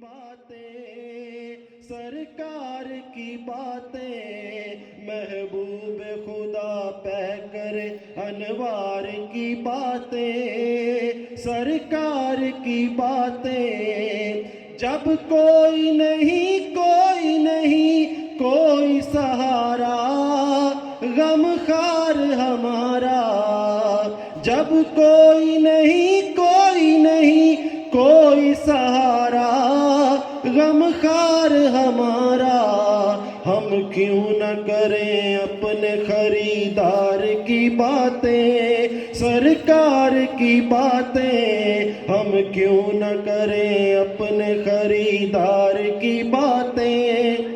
باتیں سرکار کی باتیں محبوب خدا پیکر انوار کی باتیں سرکار کی باتیں جب کوئی نہیں کوئی سہارا غم خار ہمارا جب کوئی نہیں کوئی سہارا غم خار ہمارا ہم کیوں نہ کریں اپنے خریدار کی باتیں سرکار کی باتیں ہم کیوں نہ کریں اپنے خریدار کی باتیں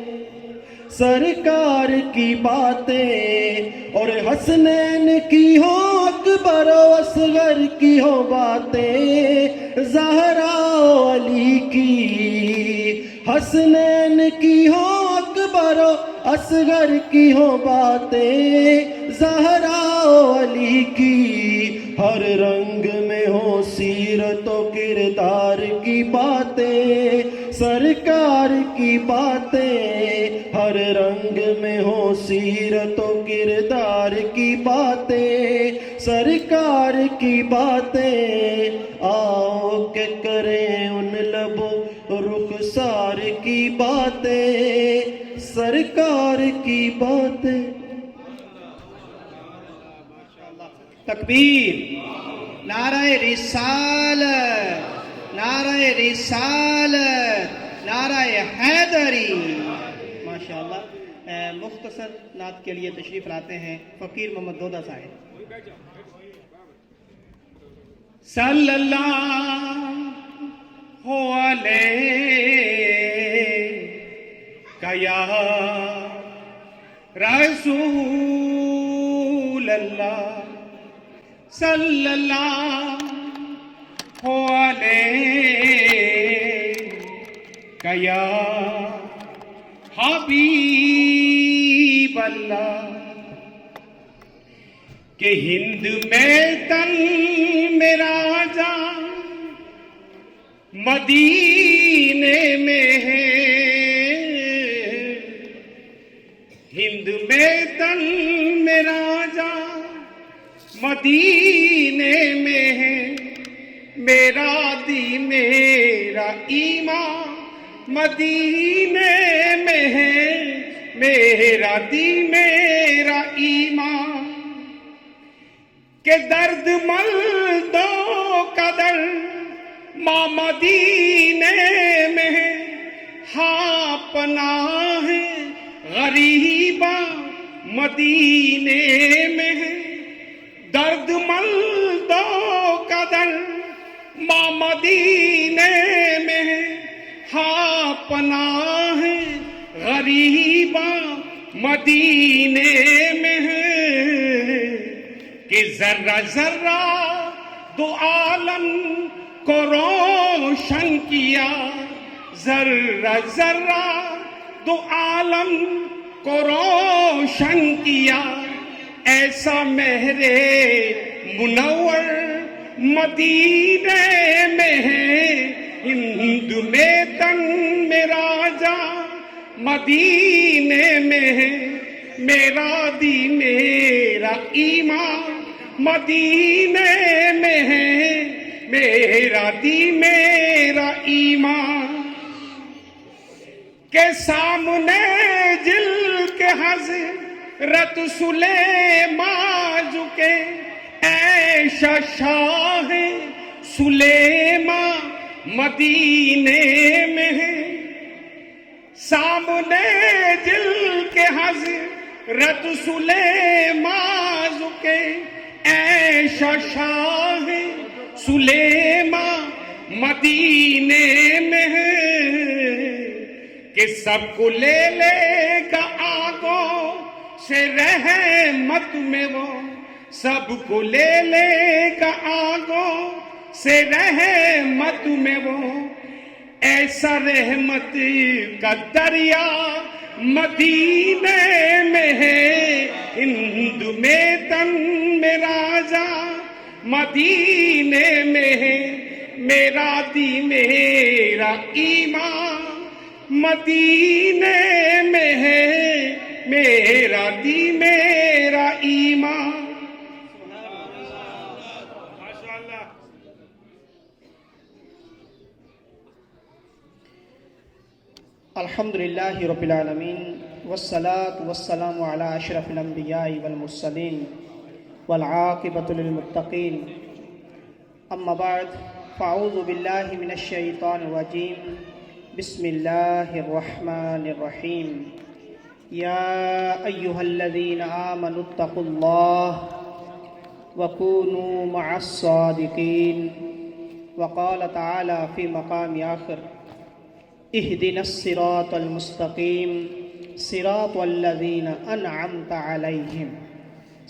سرکار کی باتیں اور حسنین کی ہو اکبر و اصغر کی ہو باتیں زہرا و علی کی حسنین کی ہو اکبر و اصغر کی ہو باتیں زہرا و علی کی ہر رنگ میں ہو سیرت و کردار کی باتیں سرکار کی باتیں ہر رنگ میں ہو سیرت و کردار کی باتیں سرکار کی باتیں آؤ کہ کریں ان لبوں رخسار کی باتیں سرکار کی باتیں تکبیر نعرہ رسالت نعرہ رسالت نعرہ حیدری ماشاءاللہ مختصر نعت کے لیے تشریف لاتے ہیں فقیر محمد دودہ صاحب صلی اللہ علیہ یا رسول اللہ صلی اللہ علیہ یا حبیب اللہ کہ ہند میں تن میرا جان مدینے میں ہے ہند میں تن میرا جان مدینے میں ہے میرا دی میرا ایمان مدینے میں ہے میرا دی میرا ایمان کہ درد مردوں کا درد ماں مدینے میں ہے ہاں پناہ غریباں مدینے میں ہے درد مندوں کا درد ماں مدینے میں ہے ہاں پناہ غریباں مدینے میں ہے کہ ذرہ ذرہ دو عالم کو روشن کیا ذرہ ذرہ دو عالم کو روشن کیا ایسا مہر منور مدینے میں ہے ہند میں تن میرا جا مدینے میں ہے میرا دی میرا ایمان مدینے میں ہے میرا دی میرا ایمان کے سامنے جل کے حضرت سلیمان جھکے ایشا شاہ سلیمان مدینے میں ہے سامنے جل کے حضرت سلیمان جھکے ایشا شاہ سلیمان مدینے میں ہے کہ سب کو لے لے گا آگوں سے رحمت میں وہ سب کو لے لے گا آگوں سے رحمت میں وہ ایسا رحمت کا دریا مدینے میں ہے ہند میں تن میرا جا مدینے میں ہے میرا دی میرا میرا ایمان مدینے میں ہے، میرا دین میرا ایمان. الحمدللہ رب العالمین والصلاة والسلام علی اشرف الانبیاء والمرسلین والعاقبۃ للمتقین. اما بعد فاعوذ باللہ من الشیطان الرجیم. بسم اللہ الرحمن الرحیم. یا ایہا الذین آمنوا اتقوا اللہ وکونوا مع الصادقین. وقال تعالی فی مقام آخر اهدنا الصراط المستقيم صراط الذين أنعمت عليهم.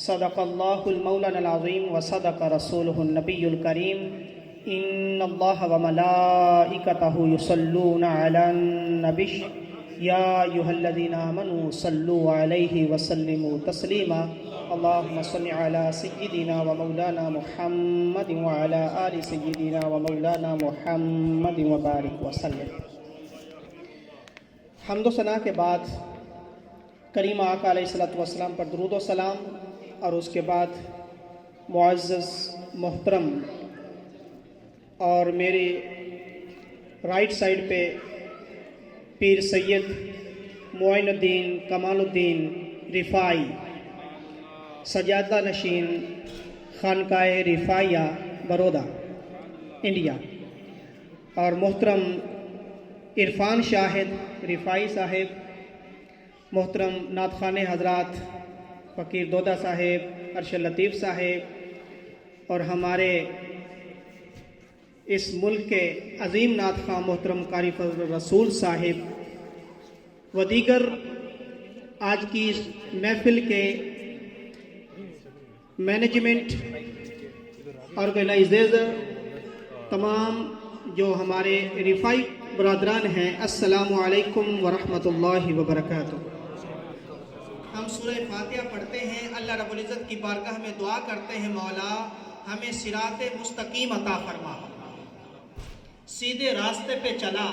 صدق الله المولانا العظيم وصدق رسوله النبي الكريم. إن الله وملائكته يصلون على النبي يا أيها الذين آمنوا صلوا عليه وسلموا تسليما. اللهم صل على سيدنا ومولانا محمد وعلى آل سيدنا ومولانا محمد وبارك وسلم. حمد و ثنا کے بعد کریم آقا علیہ الصلوۃ والسلام پر درود و سلام، اور اس کے بعد معزز محترم اور میری رائٹ سائڈ پہ پیر سید معین الدین کمال الدین رفاعی سجادہ نشین خانقاہ رفاعیہ برودا انڈیا، اور محترم عرفان شاہد رفاعی صاحب، محترم نعت خوان حضرات فقیر دودہ صاحب، ارشد لطیف صاحب، اور ہمارے اس ملک کے عظیم نعت خواں محترم قاری فضل الرسول صاحب، و دیگر آج کی اس محفل کے مینجمنٹ آرگنائزر، تمام جو ہمارے رفاعی برادران ہیں، السلام علیکم ورحمۃ اللہ وبرکاتہ. ہم سورہ فاتحہ پڑھتے ہیں، اللہ رب العزت کی بارگاہ میں دعا کرتے ہیں، مولا ہمیں صراط مستقیم عطا فرما. سیدھے راستے پہ چلا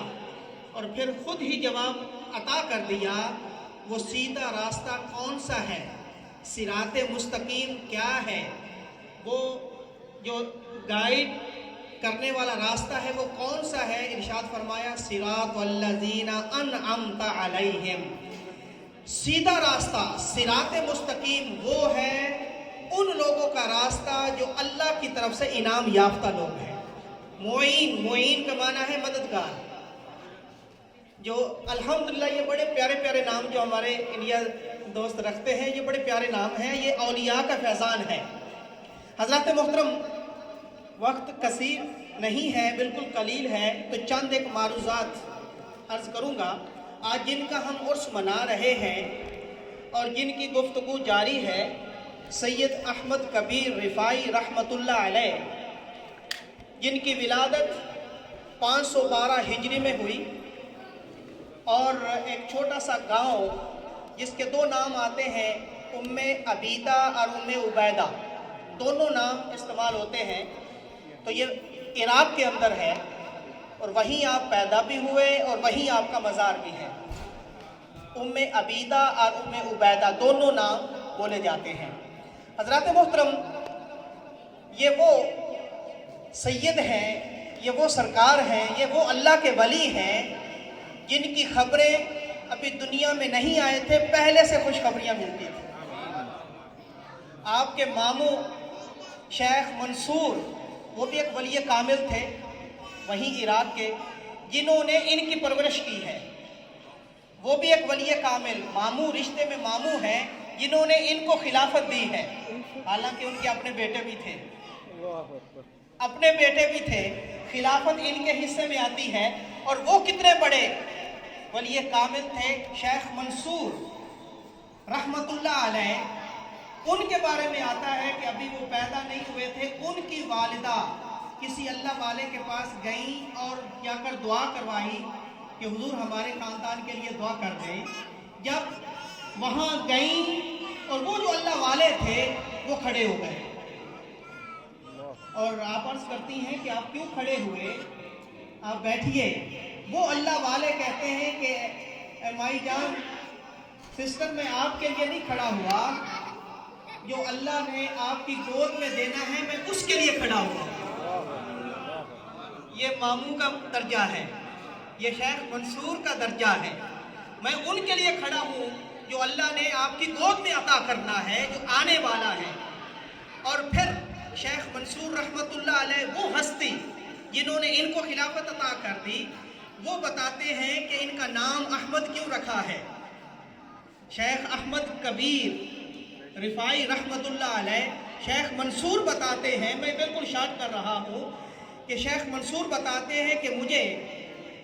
اور پھر خود ہی جواب عطا کر دیا. وہ سیدھا راستہ کون سا ہے؟ صراط مستقیم کیا ہے؟ وہ جو گائیڈ کرنے والا راستہ ہے وہ کون سا ہے؟ ارشاد فرمایا صراط الذین انعمت علیہم. سیدھا راستہ صراط مستقیم وہ ہے ان لوگوں کا راستہ جو اللہ کی طرف سے انعام یافتہ لوگ ہیں. معین کا معنی ہے مددگار. جو الحمدللہ یہ بڑے پیارے پیارے نام جو ہمارے انڈیا دوست رکھتے ہیں، یہ بڑے پیارے نام ہیں، یہ اولیاء کا فیضان ہے. حضرات محترم، وقت کثیر نہیں ہے، بالکل قلیل ہے، تو چند ایک معروضات عرض کروں گا. آج جن کا ہم عرس منا رہے ہیں اور جن کی گفتگو جاری ہے، سید احمد کبیر رفاعی رحمۃ اللہ علیہ، جن کی ولادت 512 ہجری میں ہوئی، اور ایک چھوٹا سا گاؤں جس کے دو نام آتے ہیں، ام عبیدہ اور ام عبیدہ، دونوں نام استعمال ہوتے ہیں. تو یہ عراق کے اندر ہے، اور وہیں آپ پیدا بھی ہوئے اور وہیں آپ کا مزار بھی ہے. ام عبیدہ اور ام عبیدہ دونوں نام بولے جاتے ہیں. حضرات محترم، یہ وہ سید ہیں، یہ وہ سرکار ہیں، یہ وہ اللہ کے ولی ہیں جن کی خبریں ابھی دنیا میں نہیں آئے تھے، پہلے سے خوشخبریاں ملتی تھیں. آپ کے ماموں شیخ منصور، وہ بھی ایک ولی کامل تھے وہیں عراق کے، جنہوں نے ان کی پرورش کی ہے. وہ بھی ایک ولی کامل، ماموں رشتے میں ماموں ہیں، جنہوں نے ان کو خلافت دی ہے. حالانکہ ان کے اپنے بیٹے بھی تھے، خلافت ان کے حصے میں آتی ہے. اور وہ کتنے بڑے ولی کامل تھے، شیخ منصور رحمت اللہ علیہ. ان کے بارے میں آتا ہے کہ ابھی وہ پیدا نہیں ہوئے تھے، ان کی والدہ کسی اللہ والے کے پاس گئیں اور جا کر دعا کروائی کہ حضور ہمارے خاندان کے لیے دعا کر دیں. جب وہاں گئیں اور وہ جو اللہ والے تھے وہ کھڑے ہو گئے، اور آپ عرض کرتی ہیں کہ آپ کیوں کھڑے ہوئے؟ آپ بیٹھیے. وہ اللہ والے کہتے ہیں کہ اے مائی جان سسٹر میں آپ کے لیے نہیں کھڑا ہوا، جو اللہ نے آپ کی گود میں دینا ہے میں اس کے لیے کھڑا ہوا۔ یہ ماموں کا درجہ ہے، یہ شیخ منصور کا درجہ ہے، میں ان کے لیے کھڑا ہوں جو اللہ نے آپ کی گود میں عطا کرنا ہے، جو آنے والا ہے۔ اور پھر شیخ منصور رحمت اللہ علیہ وہ ہستی جنہوں نے ان کو خلافت عطا کر دی، وہ بتاتے ہیں کہ ان کا نام احمد کیوں رکھا ہے۔ شیخ احمد کبیر رفاعی رحمت اللہ علیہ شیخ منصور بتاتے ہیں، میں بالکل شارٹ کر رہا ہوں، کہ شیخ منصور بتاتے ہیں کہ مجھے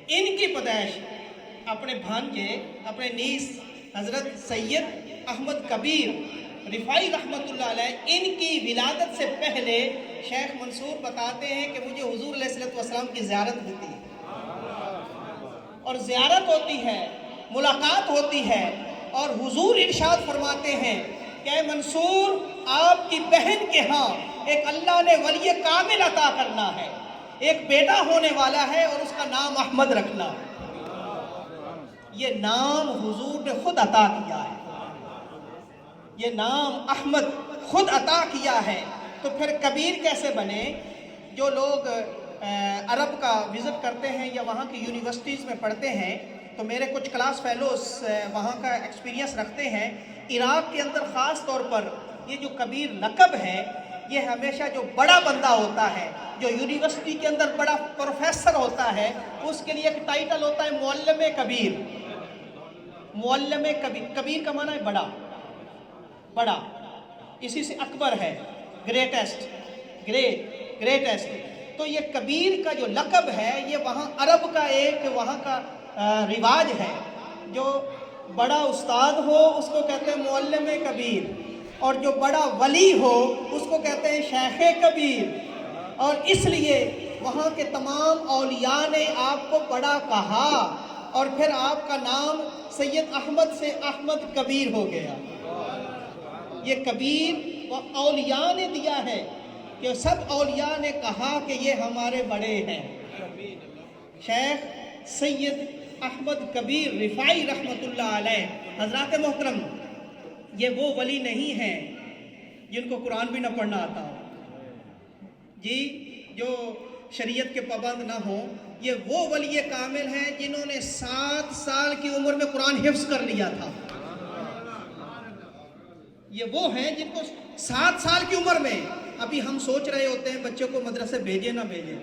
ان کی پیدائش اپنے بھانجے اپنے نیس حضرت سید احمد کبیر رفاعی رحمت اللہ علیہ ان کی ولادت سے پہلے شیخ منصور بتاتے ہیں کہ مجھے حضور علیہ الصلوۃ والسلام کی زیارت ہوتی ہے، اور زیارت ہوتی ہے، ملاقات ہوتی ہے، اور حضور ارشاد فرماتے ہیں کہ اے منصور آپ کی بہن کے ہاں ایک اللہ نے ولی کامل عطا کرنا ہے، ایک بیٹا ہونے والا ہے اور اس کا نام احمد رکھنا ہے۔ یہ نام حضور نے خود عطا کیا ہے، یہ نام احمد خود عطا کیا ہے، تو پھر کبیر کیسے بنے؟ جو لوگ عرب کا وزٹ کرتے ہیں یا وہاں کی یونیورسٹیز میں پڑھتے ہیں، تو میرے کچھ کلاس فیلوز وہاں کا ایکسپیرینس رکھتے ہیں، عراق کے اندر خاص طور پر یہ جو کبیر لقب ہے، یہ ہمیشہ جو بڑا بندہ ہوتا ہے، جو یونیورسٹی کے اندر بڑا پروفیسر ہوتا ہے، اس کے لیے ایک ٹائٹل ہوتا ہے معلم کبیر۔ معلم کبیر، کبیر کا معنی ہے بڑا، بڑا، اسی سے اکبر ہے، گریٹسٹ، گریٹسٹ۔ تو یہ کبیر کا جو لقب ہے یہ وہاں عرب کا ایک وہاں کا رواج ہے، جو بڑا استاد ہو اس کو کہتے ہیں معلم کبیر، اور جو بڑا ولی ہو اس کو کہتے ہیں شیخ کبیر، اور اس لیے وہاں کے تمام اولیاء نے آپ کو بڑا کہا، اور پھر آپ کا نام سید احمد سے احمد کبیر ہو گیا۔ یہ کبیر وہ اولیاء نے دیا ہے، کہ سب اولیاء نے کہا کہ یہ ہمارے بڑے ہیں۔ شیخ سید احمد کبیر رفاعی رحمت اللہ علیہ، حضرات محترم، یہ وہ ولی نہیں ہیں جن کو قرآن بھی نہ پڑھنا آتا ہو، جی، جو شریعت کے پابند نہ ہوں، یہ وہ ولی کامل ہیں جنہوں نے 7 سال کی عمر میں قرآن حفظ کر لیا تھا۔ یہ وہ ہیں جن کو 7 سال کی عمر میں، ابھی ہم سوچ رہے ہوتے ہیں بچوں کو مدرسے بھیجیں نہ بھیجیں،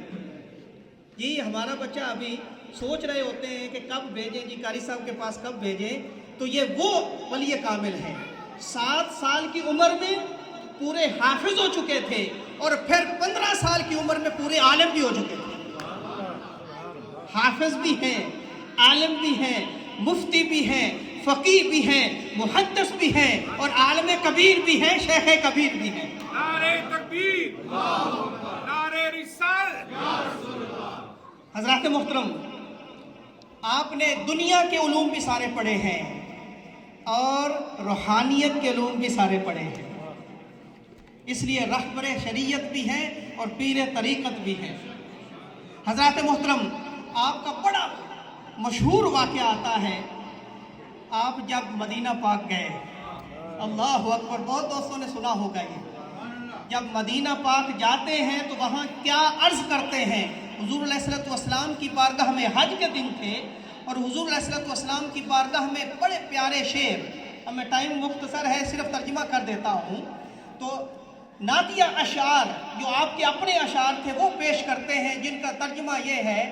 جی ہمارا بچہ ابھی سوچ رہے ہوتے ہیں کہ کب بھیجیں، جی قاری صاحب کے پاس کب بھیجیں، تو یہ وہ ولی کامل ہیں، 7 سال کی عمر میں پورے حافظ ہو چکے تھے، اور پھر 15 سال کی عمر میں پورے عالم بھی ہو چکے تھے۔ حافظ بھی ہیں، عالم بھی ہیں، مفتی بھی ہیں، فقیہ بھی ہیں، محدث بھی ہیں، اور عالم کبیر بھی ہیں، شیخ کبیر بھی ہیں۔ نعرہ تکبیر، نعرہ رسالت۔ حضرات محترم، آپ نے دنیا کے علوم بھی سارے پڑھے ہیں اور روحانیت کے علوم بھی سارے پڑھے ہیں، اس لیے رہبر شریعت بھی ہیں اور پیر طریقت بھی ہیں۔ حضرات محترم، آپ کا بڑا مشہور واقعہ آتا ہے، آپ جب مدینہ پاک گئے، اللہ اکبر، بہت دوستوں نے سنا ہوگا یہ، جب مدینہ پاک جاتے ہیں تو وہاں کیا عرض کرتے ہیں؟ حضور علیہ الصلوۃ والسلام کی بارگاہ میں حج کے دن تھے، اور حضور علیہ الصلوۃ والسلام کی بارگاہ میں بڑے پیارے شعر، اب میں ٹائم مختصر ہے صرف ترجمہ کر دیتا ہوں، تو نعتیہ اشعار جو آپ کے اپنے اشعار تھے وہ پیش کرتے ہیں، جن کا ترجمہ یہ ہے،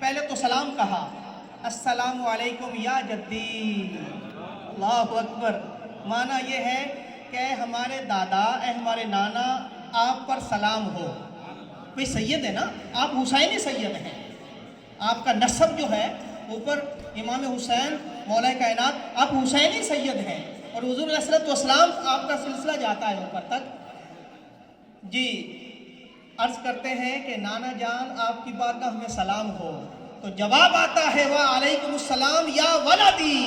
پہلے تو سلام کہا، السلام علیکم یا جدی، اللہ اکبر، معنی یہ ہے کہ اے ہمارے دادا، اے ہمارے نانا، آپ پر سلام ہو۔ کوئی سید ہے نا، آپ حسینی سید ہیں، آپ کا نسب جو ہے اوپر امام حسین مولا کائنات، آپ حسینی سید ہیں، اور حضور علیہ الصلوۃ والسلام آپ کا سلسلہ جاتا ہے اوپر تک۔ جی عرض کرتے ہیں کہ نانا جان آپ کی بارگاہ میں سلام ہو، تو جواب آتا ہے وعلیکم السلام یا ولدی،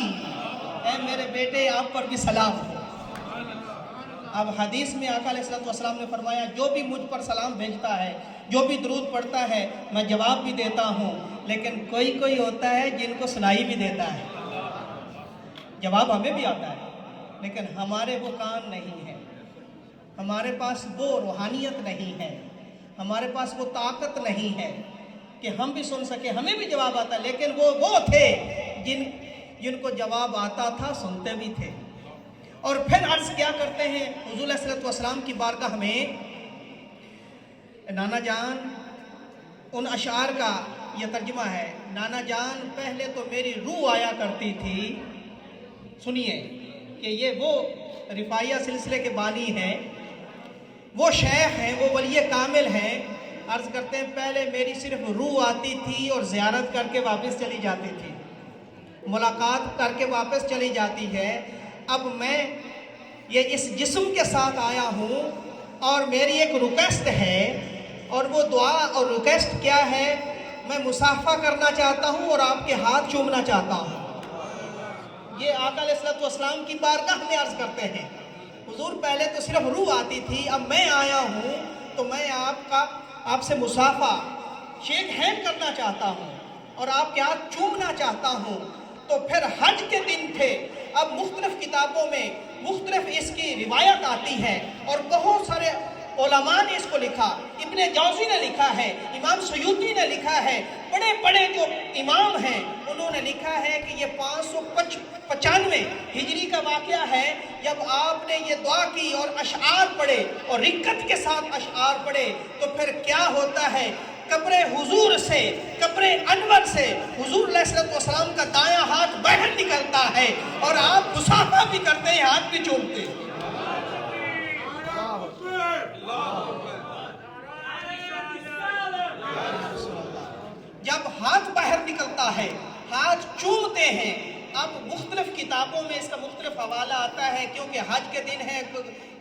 اے میرے بیٹے آپ پر بھی سلام ہو۔ اب حدیث میں آقا علیہ الصلوۃ والسلام نے فرمایا جو بھی مجھ پر سلام بھیجتا ہے، جو بھی درود پڑھتا ہے، میں جواب بھی دیتا ہوں، لیکن کوئی کوئی ہوتا ہے جن کو سنائی بھی دیتا ہے، جواب ہمیں بھی آتا ہے، لیکن ہمارے وہ کان نہیں ہے، ہمارے پاس وہ روحانیت نہیں ہے، ہمارے پاس وہ طاقت نہیں ہے کہ ہم بھی سن سکیں، ہمیں بھی جواب آتا ہے، لیکن وہ تھے جن کو جواب آتا تھا، سنتے بھی تھے۔ اور پھر عرض کیا کرتے ہیں حضور علیہ الصلوۃ والسلام کی بارگاہ میں، نانا جان، ان اشعار کا یہ ترجمہ ہے، نانا جان پہلے تو میری روح آیا کرتی تھی، سنیے کہ یہ وہ رفاعیہ سلسلے کے بانی ہیں، وہ شیخ ہیں، وہ ولی کامل ہیں، عرض کرتے ہیں پہلے میری صرف روح آتی تھی اور زیارت کر کے واپس چلی جاتی تھی، ملاقات کر کے واپس چلی جاتی ہے، اب میں یہ اس جسم کے ساتھ آیا ہوں اور میری ایک ریکویسٹ ہے، اور وہ دعا اور ریکویسٹ کیا ہے، میں مصافحہ کرنا چاہتا ہوں اور آپ کے ہاتھ چومنا چاہتا ہوں۔ یہ آقا علیہ الصلوۃ والسلام کی بارگاہ میں عرض کرتے ہیں، حضور پہلے تو صرف روح آتی تھی، اب میں آیا ہوں تو میں آپ سے مصافحہ، شیک ہینڈ کرنا چاہتا ہوں اور آپ کے ہاتھ چومنا چاہتا ہوں۔ تو پھر حج کے دن تھے، اب مختلف کتابوں میں مختلف اس کی روایت آتی ہے اور بہت سارے علماء نے اس کو لکھا، ابن جوزی نے لکھا ہے، امام سیوطی نے لکھا ہے، بڑے بڑے جو امام ہیں انہوں نے لکھا ہے کہ یہ 595 ہجری کا واقعہ ہے، جب آپ نے یہ دعا کی اور اشعار پڑھے اور رکت کے ساتھ اشعار پڑھے تو پھر کیا ہوتا ہے، قبر حضور سے، قبر انور سے حضور علیہ الصلوۃ والسلام کا دایاں ہاتھ باہر نکلتا ہے اور آپ مصافحہ بھی کرتے ہیں، ہاتھ بھی چومتے ہیں۔ جب ہاتھ باہر نکلتا ہے، ہاتھ چومتے ہیں۔ اب مختلف کتابوں میں اس کا مختلف حوالہ آتا ہے، کیونکہ حج کے دن ہے،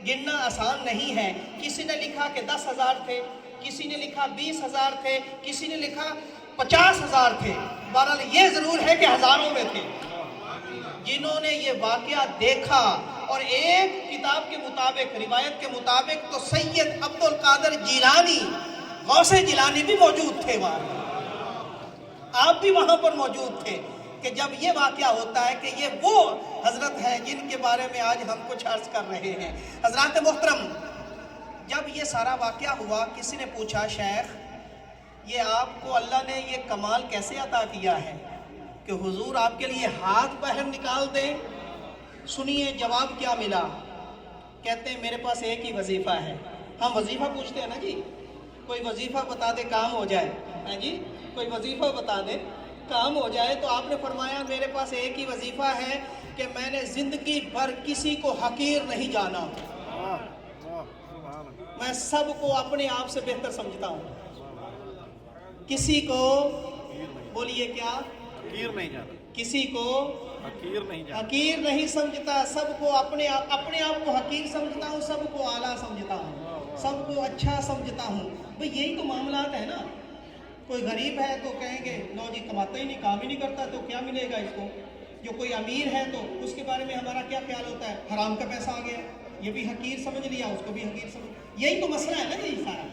گننا آسان نہیں ہے۔ کسی نے لکھا کہ 10,000 تھے، کسی نے لکھا 20,000 تھے، کسی نے لکھا 50,000 تھے، بہرحال یہ ضرور ہے کہ ہزاروں میں تھے۔ جنہوں نے یہ واقعہ دیکھا، اور ایک کتاب کے مطابق، روایت کے مطابق تو سید عبد القادر جیلانی، غوث جیلانی بھی موجود تھے وہاں، آپ بھی وہاں پر موجود تھے، کہ جب یہ واقعہ ہوتا ہے کہ یہ وہ حضرت ہے جن کے بارے میں آج ہم کچھ عرض کر رہے ہیں۔ حضرات محترم، جب یہ سارا واقعہ ہوا، کسی نے پوچھا شیخ یہ آپ کو اللہ نے یہ کمال کیسے عطا کیا ہے کہ حضور آپ کے لیے ہاتھ باہر نکال دیں؟ سنیے جواب کیا ملا، کہتے ہیں میرے پاس ایک ہی وظیفہ ہے۔ ہم وظیفہ پوچھتے ہیں نا جی، کوئی وظیفہ بتا دے کام ہو جائے، ہاں جی، کوئی وظیفہ بتا دے کام ہو جائے، تو آپ نے فرمایا میرے پاس ایک ہی وظیفہ ہے کہ میں نے زندگی بھر کسی کو حقیر نہیں جانا، میں سب کو اپنے آپ سے بہتر سمجھتا ہوں، کسی کو بولیے کیا، حقیر نہیں جانا، کسی کو حقیر نہیں سمجھتا، سب کو اپنے آپ کو حقیر سمجھتا ہوں، سب کو اعلیٰ سمجھتا ہوں، سب کو اچھا سمجھتا ہوں۔ بھئی یہی تو معاملات ہے نا، کوئی غریب ہے تو کہیں گے لو جی کماتا ہی نہیں، کام ہی نہیں کرتا تو کیا ملے گا اس کو، جو کوئی امیر ہے تو اس کے بارے میں ہمارا کیا خیال ہوتا ہے، حرام کا پیسہ آ گیا، یہ بھی حقیر سمجھ لیا، اس کو بھی حقیر سمجھ، یہی تو مسئلہ ہے نا جی سارا۔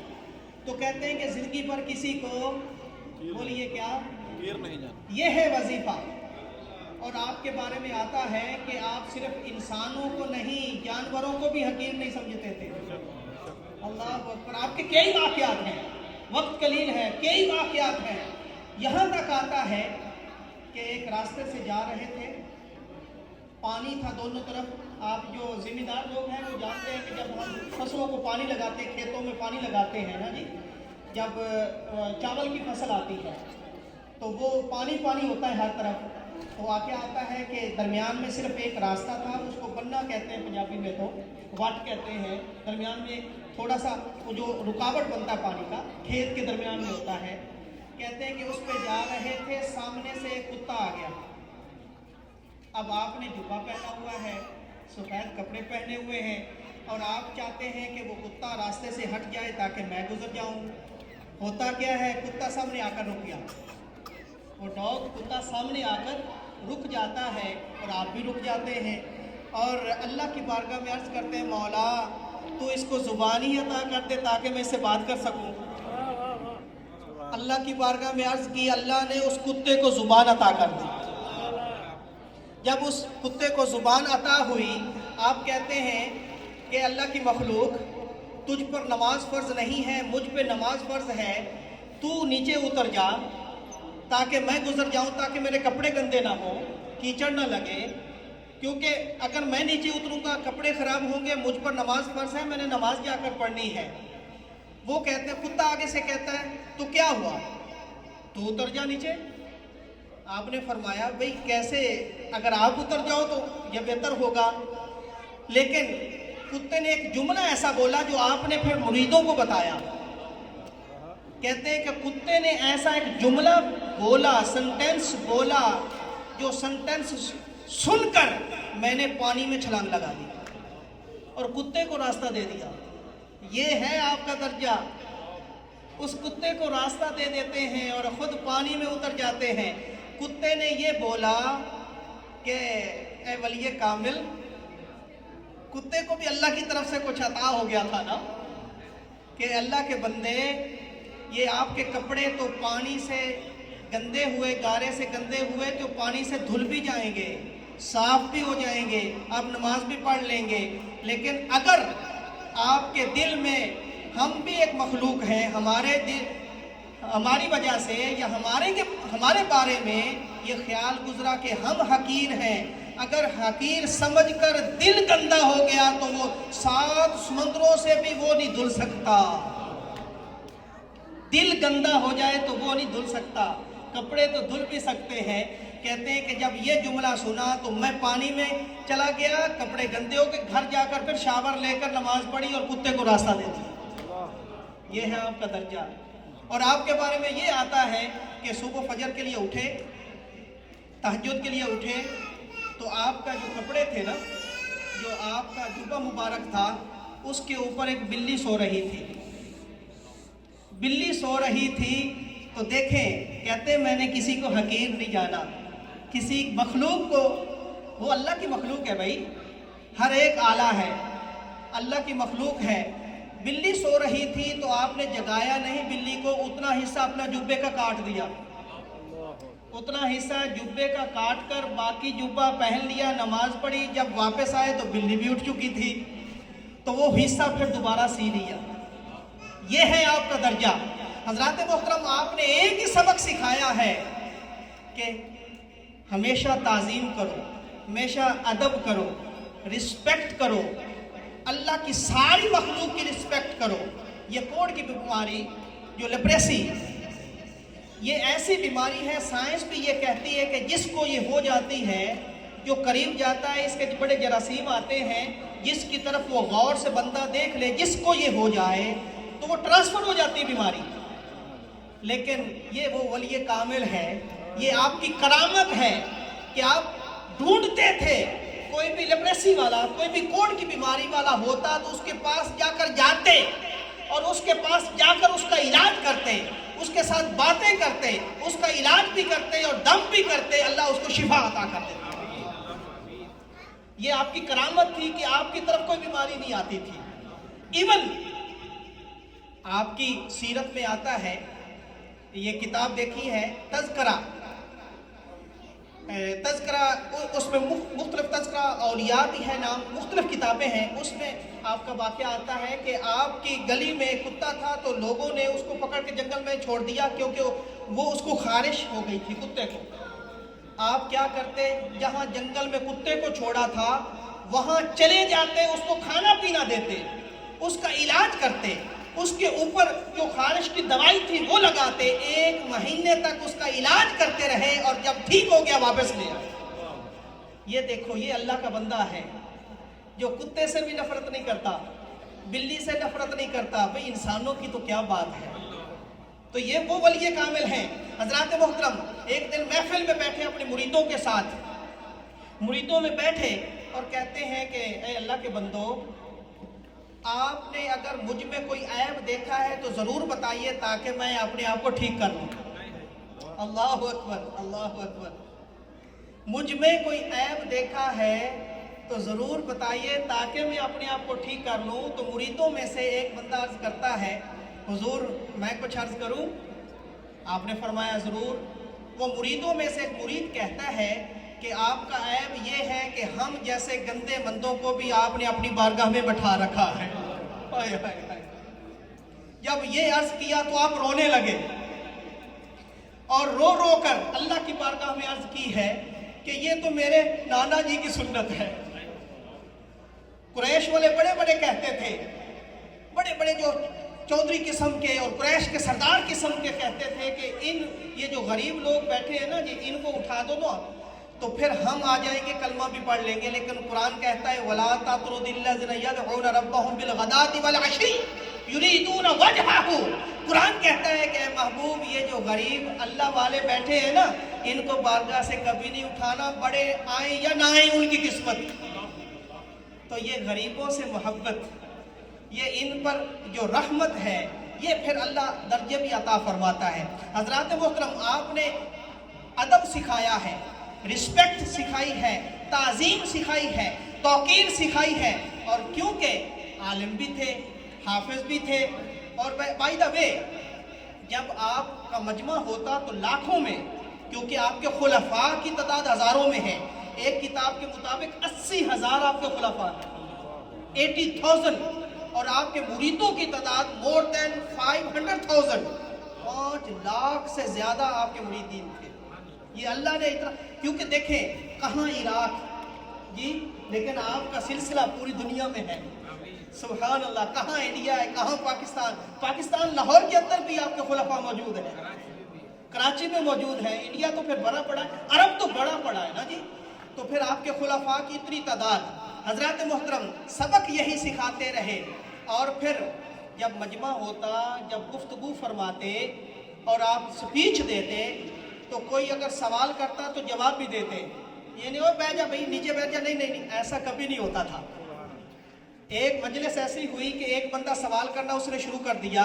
تو کہتے ہیں کہ زندگی پر کسی کو بولیے کیا، حقیر نہیں جانا، یہ ہے وظیفہ۔ اور آپ کے بارے میں آتا ہے کہ آپ صرف انسانوں کو نہیں، جانوروں کو بھی حقیر نہیں سمجھتے تھے۔ اللہ اکبر، آپ کے کئی واقعات ہیں، وقت قلیل ہے، کئی واقعات ہیں۔ یہاں تک آتا ہے کہ ایک راستے سے جا رہے تھے، پانی تھا دونوں طرف۔ آپ جو ذمہ دار لوگ ہیں وہ جانتے ہیں کہ جب ہم فصلوں کو پانی لگاتے ہیں، کھیتوں میں پانی لگاتے ہیں نا جی، جب چاول کی فصل آتی ہے تو وہ پانی پانی ہوتا ہے ہر طرف۔ تو واقعہ آتا ہے کہ درمیان میں صرف ایک راستہ تھا، اس کو بننا کہتے ہیں پنجابی میں، تو وٹ کہتے ہیں، درمیان میں تھوڑا سا وہ جو رکاوٹ بنتا ہے پانی کا، کھیت کے درمیان میں ہوتا ہے۔ کہتے ہیں کہ اس پہ جا رہے تھے، سامنے سے ایک کتا آ گیا۔ اب آپ نے جبہ پہنا ہوا ہے، سفید کپڑے پہنے ہوئے ہیں، اور آپ چاہتے ہیں کہ وہ کتا راستے سے ہٹ جائے تاکہ میں گزر جاؤں۔ ہوتا کیا ہے، کتا سامنے آ کر رک گیا، وہ ڈاگ کتا سامنے آ کر رک جاتا ہے اور آپ بھی رک جاتے ہیں، اور اللہ کی بارگاہ میں عرض کرتے ہیں مولا تو اس کو زبان ہی عطا کر دے تاکہ میں اس سے بات کر سکوں۔ اللہ اللہ کی بارگاہ میں عرض کی، اللہ نے اس کتے کو زبان عطا کر دی۔ جب اس کتے کو زبان عطا ہوئی، آپ کہتے ہیں کہ اللہ کی مخلوق، تجھ پر نماز فرض نہیں ہے، مجھ پہ نماز فرض ہے، تو نیچے اتر جا تاکہ میں گزر جاؤں، تاکہ میرے کپڑے گندے نہ ہوں، کیچڑ نہ لگے، کیونکہ اگر میں نیچے اتروں گا کپڑے خراب ہوں گے، مجھ پر نماز فرض ہے، میں نے نماز جا کر پڑھنی ہے۔ وہ کہتے ہیں، کتا آگے سے کہتا ہے، تو کیا ہوا، تو اتر جا نیچے۔ آپ نے فرمایا بھئی کیسے، اگر آپ اتر جاؤ تو یہ بہتر ہوگا، لیکن کتے نے ایک جملہ ایسا بولا جو آپ نے پھر مریدوں کو بتایا۔ کہتے ہیں کہ کتے نے ایسا ایک جملہ بولا، سنٹینس بولا، جو سنٹینس سن کر میں نے پانی میں چھلانگ لگا دی اور کتے کو راستہ دے دیا۔ یہ ہے آپ کا درجہ، اس کتے کو راستہ دے دیتے ہیں اور خود پانی میں اتر جاتے ہیں۔ کتے نے یہ بولا کہ اے ولی کامل، کتے کو بھی اللہ کی طرف سے کچھ عطا ہو گیا تھا نا، کہ اللہ کے بندے، یہ آپ کے کپڑے تو پانی سے گندے ہوئے، گارے سے گندے ہوئے تو پانی سے دھل بھی جائیں گے، صاف بھی ہو جائیں گے، آپ نماز بھی پڑھ لیں گے، لیکن اگر آپ کے دل میں، ہم بھی ایک مخلوق ہیں، ہمارے دل، ہماری وجہ سے یا ہمارے بارے میں یہ خیال گزرا کہ ہم حقیر ہیں، اگر حقیر سمجھ کر دل گندا ہو گیا تو وہ 7 سمندروں سے بھی وہ نہیں دھل سکتا۔ دل گندا ہو جائے تو وہ نہیں دھل سکتا، کپڑے تو دھل بھی سکتے ہیں۔ کہتے ہیں کہ جب یہ جملہ سنا تو میں پانی میں چلا گیا، کپڑے گندے ہو کے گھر جا کر پھر شاور لے کر نماز پڑھی اور کتے کو راستہ دے دیا۔ یہ ہے آپ کا درجہ۔ اور آپ کے بارے میں یہ آتا ہے کہ صبح فجر کے لیے اٹھے، تہجد کے لیے اٹھے تو آپ کا جو کپڑے تھے نا، جو آپ کا جبہ مبارک تھا، اس کے اوپر ایک بلی سو رہی تھی۔ بلی سو رہی تھی تو دیکھیں، کہتے ہیں میں نے کسی کو حقیر نہیں جانا، کسی مخلوق کو، وہ اللہ کی مخلوق ہے بھائی، ہر ایک اعلیٰ ہے، اللہ کی مخلوق ہے۔ بلی سو رہی تھی تو آپ نے جگایا نہیں بلی کو، اتنا حصہ اپنا جبے کا کاٹ دیا، اتنا حصہ جبے کا کاٹ کر باقی جبہ پہن لیا، نماز پڑھی۔ جب واپس آئے تو بلی بھی اٹھ چکی تھی، تو وہ حصہ پھر دوبارہ سی لیا۔ یہ ہے آپ کا درجہ۔ حضرات محترم، آپ نے ایک ہی سبق سکھایا ہے کہ ہمیشہ تعظیم کرو، ہمیشہ ادب کرو، رسپیکٹ کرو، اللہ کی ساری مخلوق کی رسپیکٹ کرو۔ یہ کوڑ کی بیماری جو لیپریسی، یہ ایسی بیماری ہے، سائنس بھی یہ کہتی ہے کہ جس کو یہ ہو جاتی ہے، جو قریب جاتا ہے، اس کے بڑے جراثیم آتے ہیں، جس کی طرف وہ غور سے بندہ دیکھ لے، جس کو یہ ہو جائے تو وہ ٹرانسفر ہو جاتی ہے بیماری۔ لیکن یہ وہ ولی کامل ہے، یہ آپ کی کرامت ہے کہ آپ ڈھونڈتے تھے، کوئی بھی لیپریسی والا، کوئی بھی کوڑ کی بیماری والا ہوتا تو اس کے پاس جا کر جاتے اور اس کے پاس جا کر اس کا علاج کرتے، اس کے ساتھ باتیں کرتے، اس کا علاج بھی کرتے اور دم بھی کرتے، اللہ اس کو شفا عطا کر دیتا۔ یہ آپ کی کرامت تھی کہ آپ کی طرف کوئی بیماری نہیں آتی تھی۔ ایون آپ کی سیرت میں آتا ہے، یہ کتاب دیکھی ہے تذکرہ، اس میں مختلف تذکرہ اولیاء بھی ہے نام، مختلف کتابیں ہیں، اس میں آپ کا واقعہ آتا ہے کہ آپ کی گلی میں کتا تھا تو لوگوں نے اس کو پکڑ کے جنگل میں چھوڑ دیا کیونکہ وہ اس کو خارش ہو گئی تھی کتے کو۔ آپ کیا کرتے، جہاں جنگل میں کتے کو چھوڑا تھا وہاں چلے جاتے، اس کو کھانا پینا دیتے، اس کا علاج کرتے، اس کے اوپر جو خارش کی دوائی تھی وہ لگاتے، 1 مہینے تک اس کا علاج کرتے رہے اور جب ٹھیک ہو گیا واپس لے آئے۔ یہ دیکھو، یہ اللہ کا بندہ ہے جو کتے سے بھی نفرت نہیں کرتا، بلی سے نفرت نہیں کرتا، بھئی انسانوں کی تو کیا بات ہے۔ تو یہ وہ ولی کامل ہیں۔ حضرات محترم، ایک دن محفل میں بیٹھے اپنے مریدوں کے ساتھ، مریدوں میں بیٹھے اور کہتے ہیں کہ اے اللہ کے بندو، آپ نے اگر مجھ میں کوئی عیب دیکھا ہے تو ضرور بتائیے تاکہ میں اپنے آپ کو ٹھیک کر لوں۔ اللہ اکبر، اللہ اکبر۔ مجھ میں کوئی عیب دیکھا ہے تو ضرور بتائیے تاکہ میں اپنے آپ کو ٹھیک کر لوں۔ تو مریدوں میں سے ایک بندہ عرض کرتا ہے، حضور میں کچھ عرض کروں؟ آپ نے فرمایا ضرور. وہ مریدوں میں سے ایک مرید کہتا ہے کہ آپ کا عیب یہ ہے کہ ہم جیسے گندے مندوں کو بھی آپ نے اپنی بارگاہ میں بٹھا رکھا ہے. جب یہ عرض کیا تو آپ رونے لگے اور رو رو کر اللہ کی بارگاہ میں عرض کی ہے کہ یہ تو میرے نانا جی کی سنت ہے. قریش والے بڑے بڑے کہتے تھے، بڑے بڑے جو چودھری قسم کے اور قریش کے سردار قسم کے کہتے تھے کہ یہ جو غریب لوگ بیٹھے ہیں نا جی، ان کو اٹھا دو نا تو پھر ہم آ جائیں گے، کلمہ بھی پڑھ لیں گے. لیکن قرآن کہتا ہے وَلَا تَطْرُدِ الَّذِينَ يَدْعُونَ رَبَّهُمْ بِالْغَدَاةِ وَالْعَشِيِّ يُرِيدُونَ وَجْهَهُ. قرآن کہتا ہے کہ اے محبوب، یہ جو غریب اللہ والے بیٹھے ہیں نا، ان کو بارگاہ سے کبھی نہیں اٹھانا، بڑے آئیں یا نہ آئیں ان کی قسمت. تو یہ غریبوں سے محبت، یہ ان پر جو رحمت ہے، یہ پھر اللہ درجے بھی عطا فرماتا ہے. حضرات محترم، آپ نے ادب سکھایا ہے، رسپیکٹ سکھائی ہے، تعظیم سکھائی ہے، توقیر سکھائی ہے. اور کیونکہ عالم بھی تھے، حافظ بھی تھے. اور بائی دا وے، جب آپ کا مجمع ہوتا تو لاکھوں میں، کیونکہ آپ کے خلفاء کی تعداد ہزاروں میں ہے. ایک کتاب کے مطابق 80,000 آپ کے خلفاء ہیں، 80,000. اور آپ کے مریدوں کی تعداد more than 500,000، 5 لاکھ سے زیادہ آپ کے مریدین تھے. یہ اللہ نے اتنا، کیونکہ دیکھیں کہاں عراق جی، لیکن آپ کا سلسلہ پوری دنیا میں ہے. سبحان اللہ. کہاں انڈیا ہے، کہاں پاکستان لاہور کے اندر بھی آپ کے خلفاء موجود ہیں، کراچی میں موجود ہے. انڈیا تو پھر بڑا پڑا ہے، عرب تو بڑا پڑا ہے نا جی. تو پھر آپ کے خلفاء کی اتنی تعداد. حضرات محترم، سبق یہی سکھاتے رہے. اور پھر جب مجمع ہوتا، جب گفتگو فرماتے اور آپ سپیچ دیتے تو کوئی اگر سوال کرتا تو جواب بھی دیتے. یہ نہیں ہو بیٹھ جا بھائی نیچے بیٹھ جا، نہیں، ایسا کبھی نہیں ہوتا تھا. ایک مجلس ایسی ہوئی کہ ایک بندہ سوال کرنا اس نے شروع کر دیا.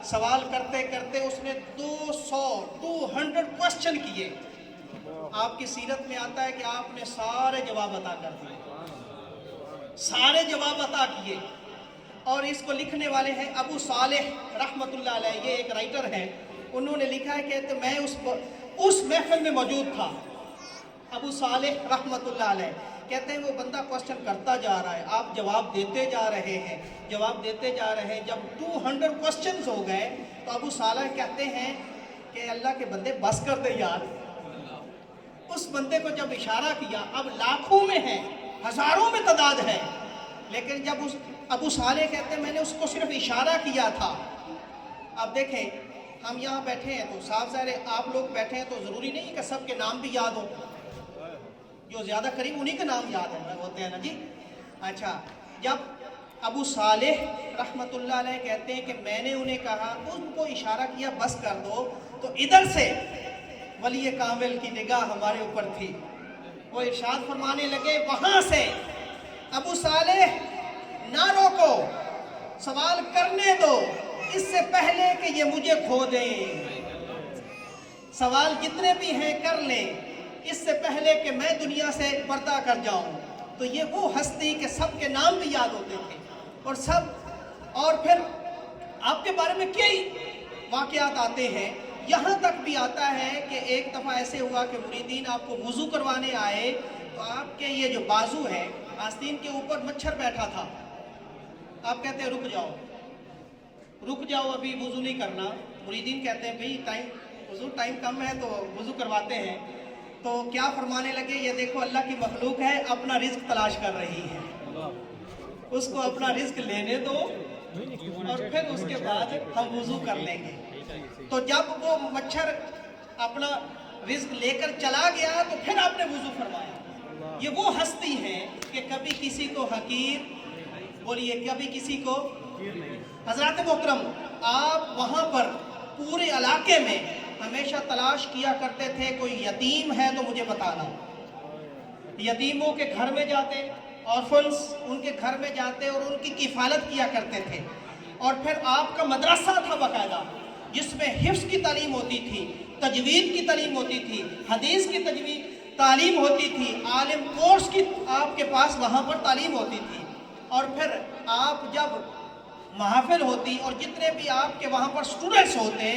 سوال کرتے کرتے اس نے 200 کوسچن کیے. آپ کی سیرت میں آتا ہے کہ آپ نے سارے جواب عطا کر دیے، سارے جواب عطا کیے. اور اس کو لکھنے والے ہیں ابو صالح رحمت اللہ علیہ، یہ ایک رائٹر ہے. انہوں نے لکھا ہے کہ میں اس محفل میں موجود تھا. ابو صالح رحمت اللہ علیہ کہتے ہیں وہ بندہ کوسچن کرتا جا رہا ہے، آپ جواب دیتے جا رہے ہیں، جواب دیتے جا رہے ہیں. جب 200 کوسچنز ہو گئے تو ابو صالح کہتے ہیں کہ اللہ کے بندے بس کر دے یار. اس بندے کو جب اشارہ کیا، اب لاکھوں میں ہے، ہزاروں میں تعداد ہے، لیکن جب ابو صالح کہتے ہیں میں نے اس کو صرف اشارہ کیا تھا. اب دیکھیں ہم یہاں بیٹھے ہیں تو صاف ظاہر ہے آپ لوگ بیٹھے ہیں تو ضروری نہیں کہ سب کے نام بھی یاد ہو، جو زیادہ قریب انہی کے نام یاد ہوتے ہیں نا جی. اچھا، جب ابو صالح رحمت اللہ علیہ کہتے ہیں کہ میں نے انہیں کہا، ان کو اشارہ کیا بس کر دو، تو ادھر سے ولی کامل کی نگاہ ہمارے اوپر تھی. وہ ارشاد فرمانے لگے وہاں سے ابو صالح نہ روکو، سوال کرنے دو، اس سے پہلے کہ یہ مجھے کھو دیں. سوال جتنے بھی ہیں کر لیں، اس سے پہلے کہ میں دنیا سے پردہ کر جاؤں. تو یہ وہ ہستی کہ سب کے نام بھی یاد ہوتے تھے اور سب. اور پھر آپ کے بارے میں کئی واقعات آتے ہیں. یہاں تک بھی آتا ہے کہ ایک دفعہ ایسے ہوا کہ مریدین آپ کو وضو کروانے آئے تو آپ کے یہ جو بازو ہے آستین کے اوپر مچھر بیٹھا تھا. آپ کہتے ہیں رک جاؤ ابھی وضو نہیں کرنا. مریدین کہتے ہیں بھئی ٹائم کم ہے تو وضو کرواتے ہیں. تو کیا فرمانے لگے، یہ دیکھو اللہ کی مخلوق ہے، اپنا رزق تلاش کر رہی ہے، اس کو اپنا رزق لینے دو اور پھر اس کے بعد ہم وضو کر لیں گے. تو جب وہ مچھر اپنا رزق لے کر چلا گیا تو پھر آپ نے وضو فرمایا. یہ وہ ہستی ہے کہ کبھی کسی کو حقیر بولیے، کبھی کسی کو. حضرات محترم، آپ وہاں پر پورے علاقے میں ہمیشہ تلاش کیا کرتے تھے کوئی یتیم ہے تو مجھے بتانا. یتیموں کے گھر میں جاتے، آرفنس ان کے گھر میں جاتے اور ان کی کفالت کیا کرتے تھے. اور پھر آپ کا مدرسہ تھا باقاعدہ، جس میں حفظ کی تعلیم ہوتی تھی، تجوید کی تعلیم ہوتی تھی، حدیث کی تعلیم ہوتی تھی، عالم کورس کی آپ کے پاس وہاں پر تعلیم ہوتی تھی. اور پھر آپ جب محافل ہوتی اور جتنے بھی آپ کے وہاں پر سٹوڈنٹس ہوتے،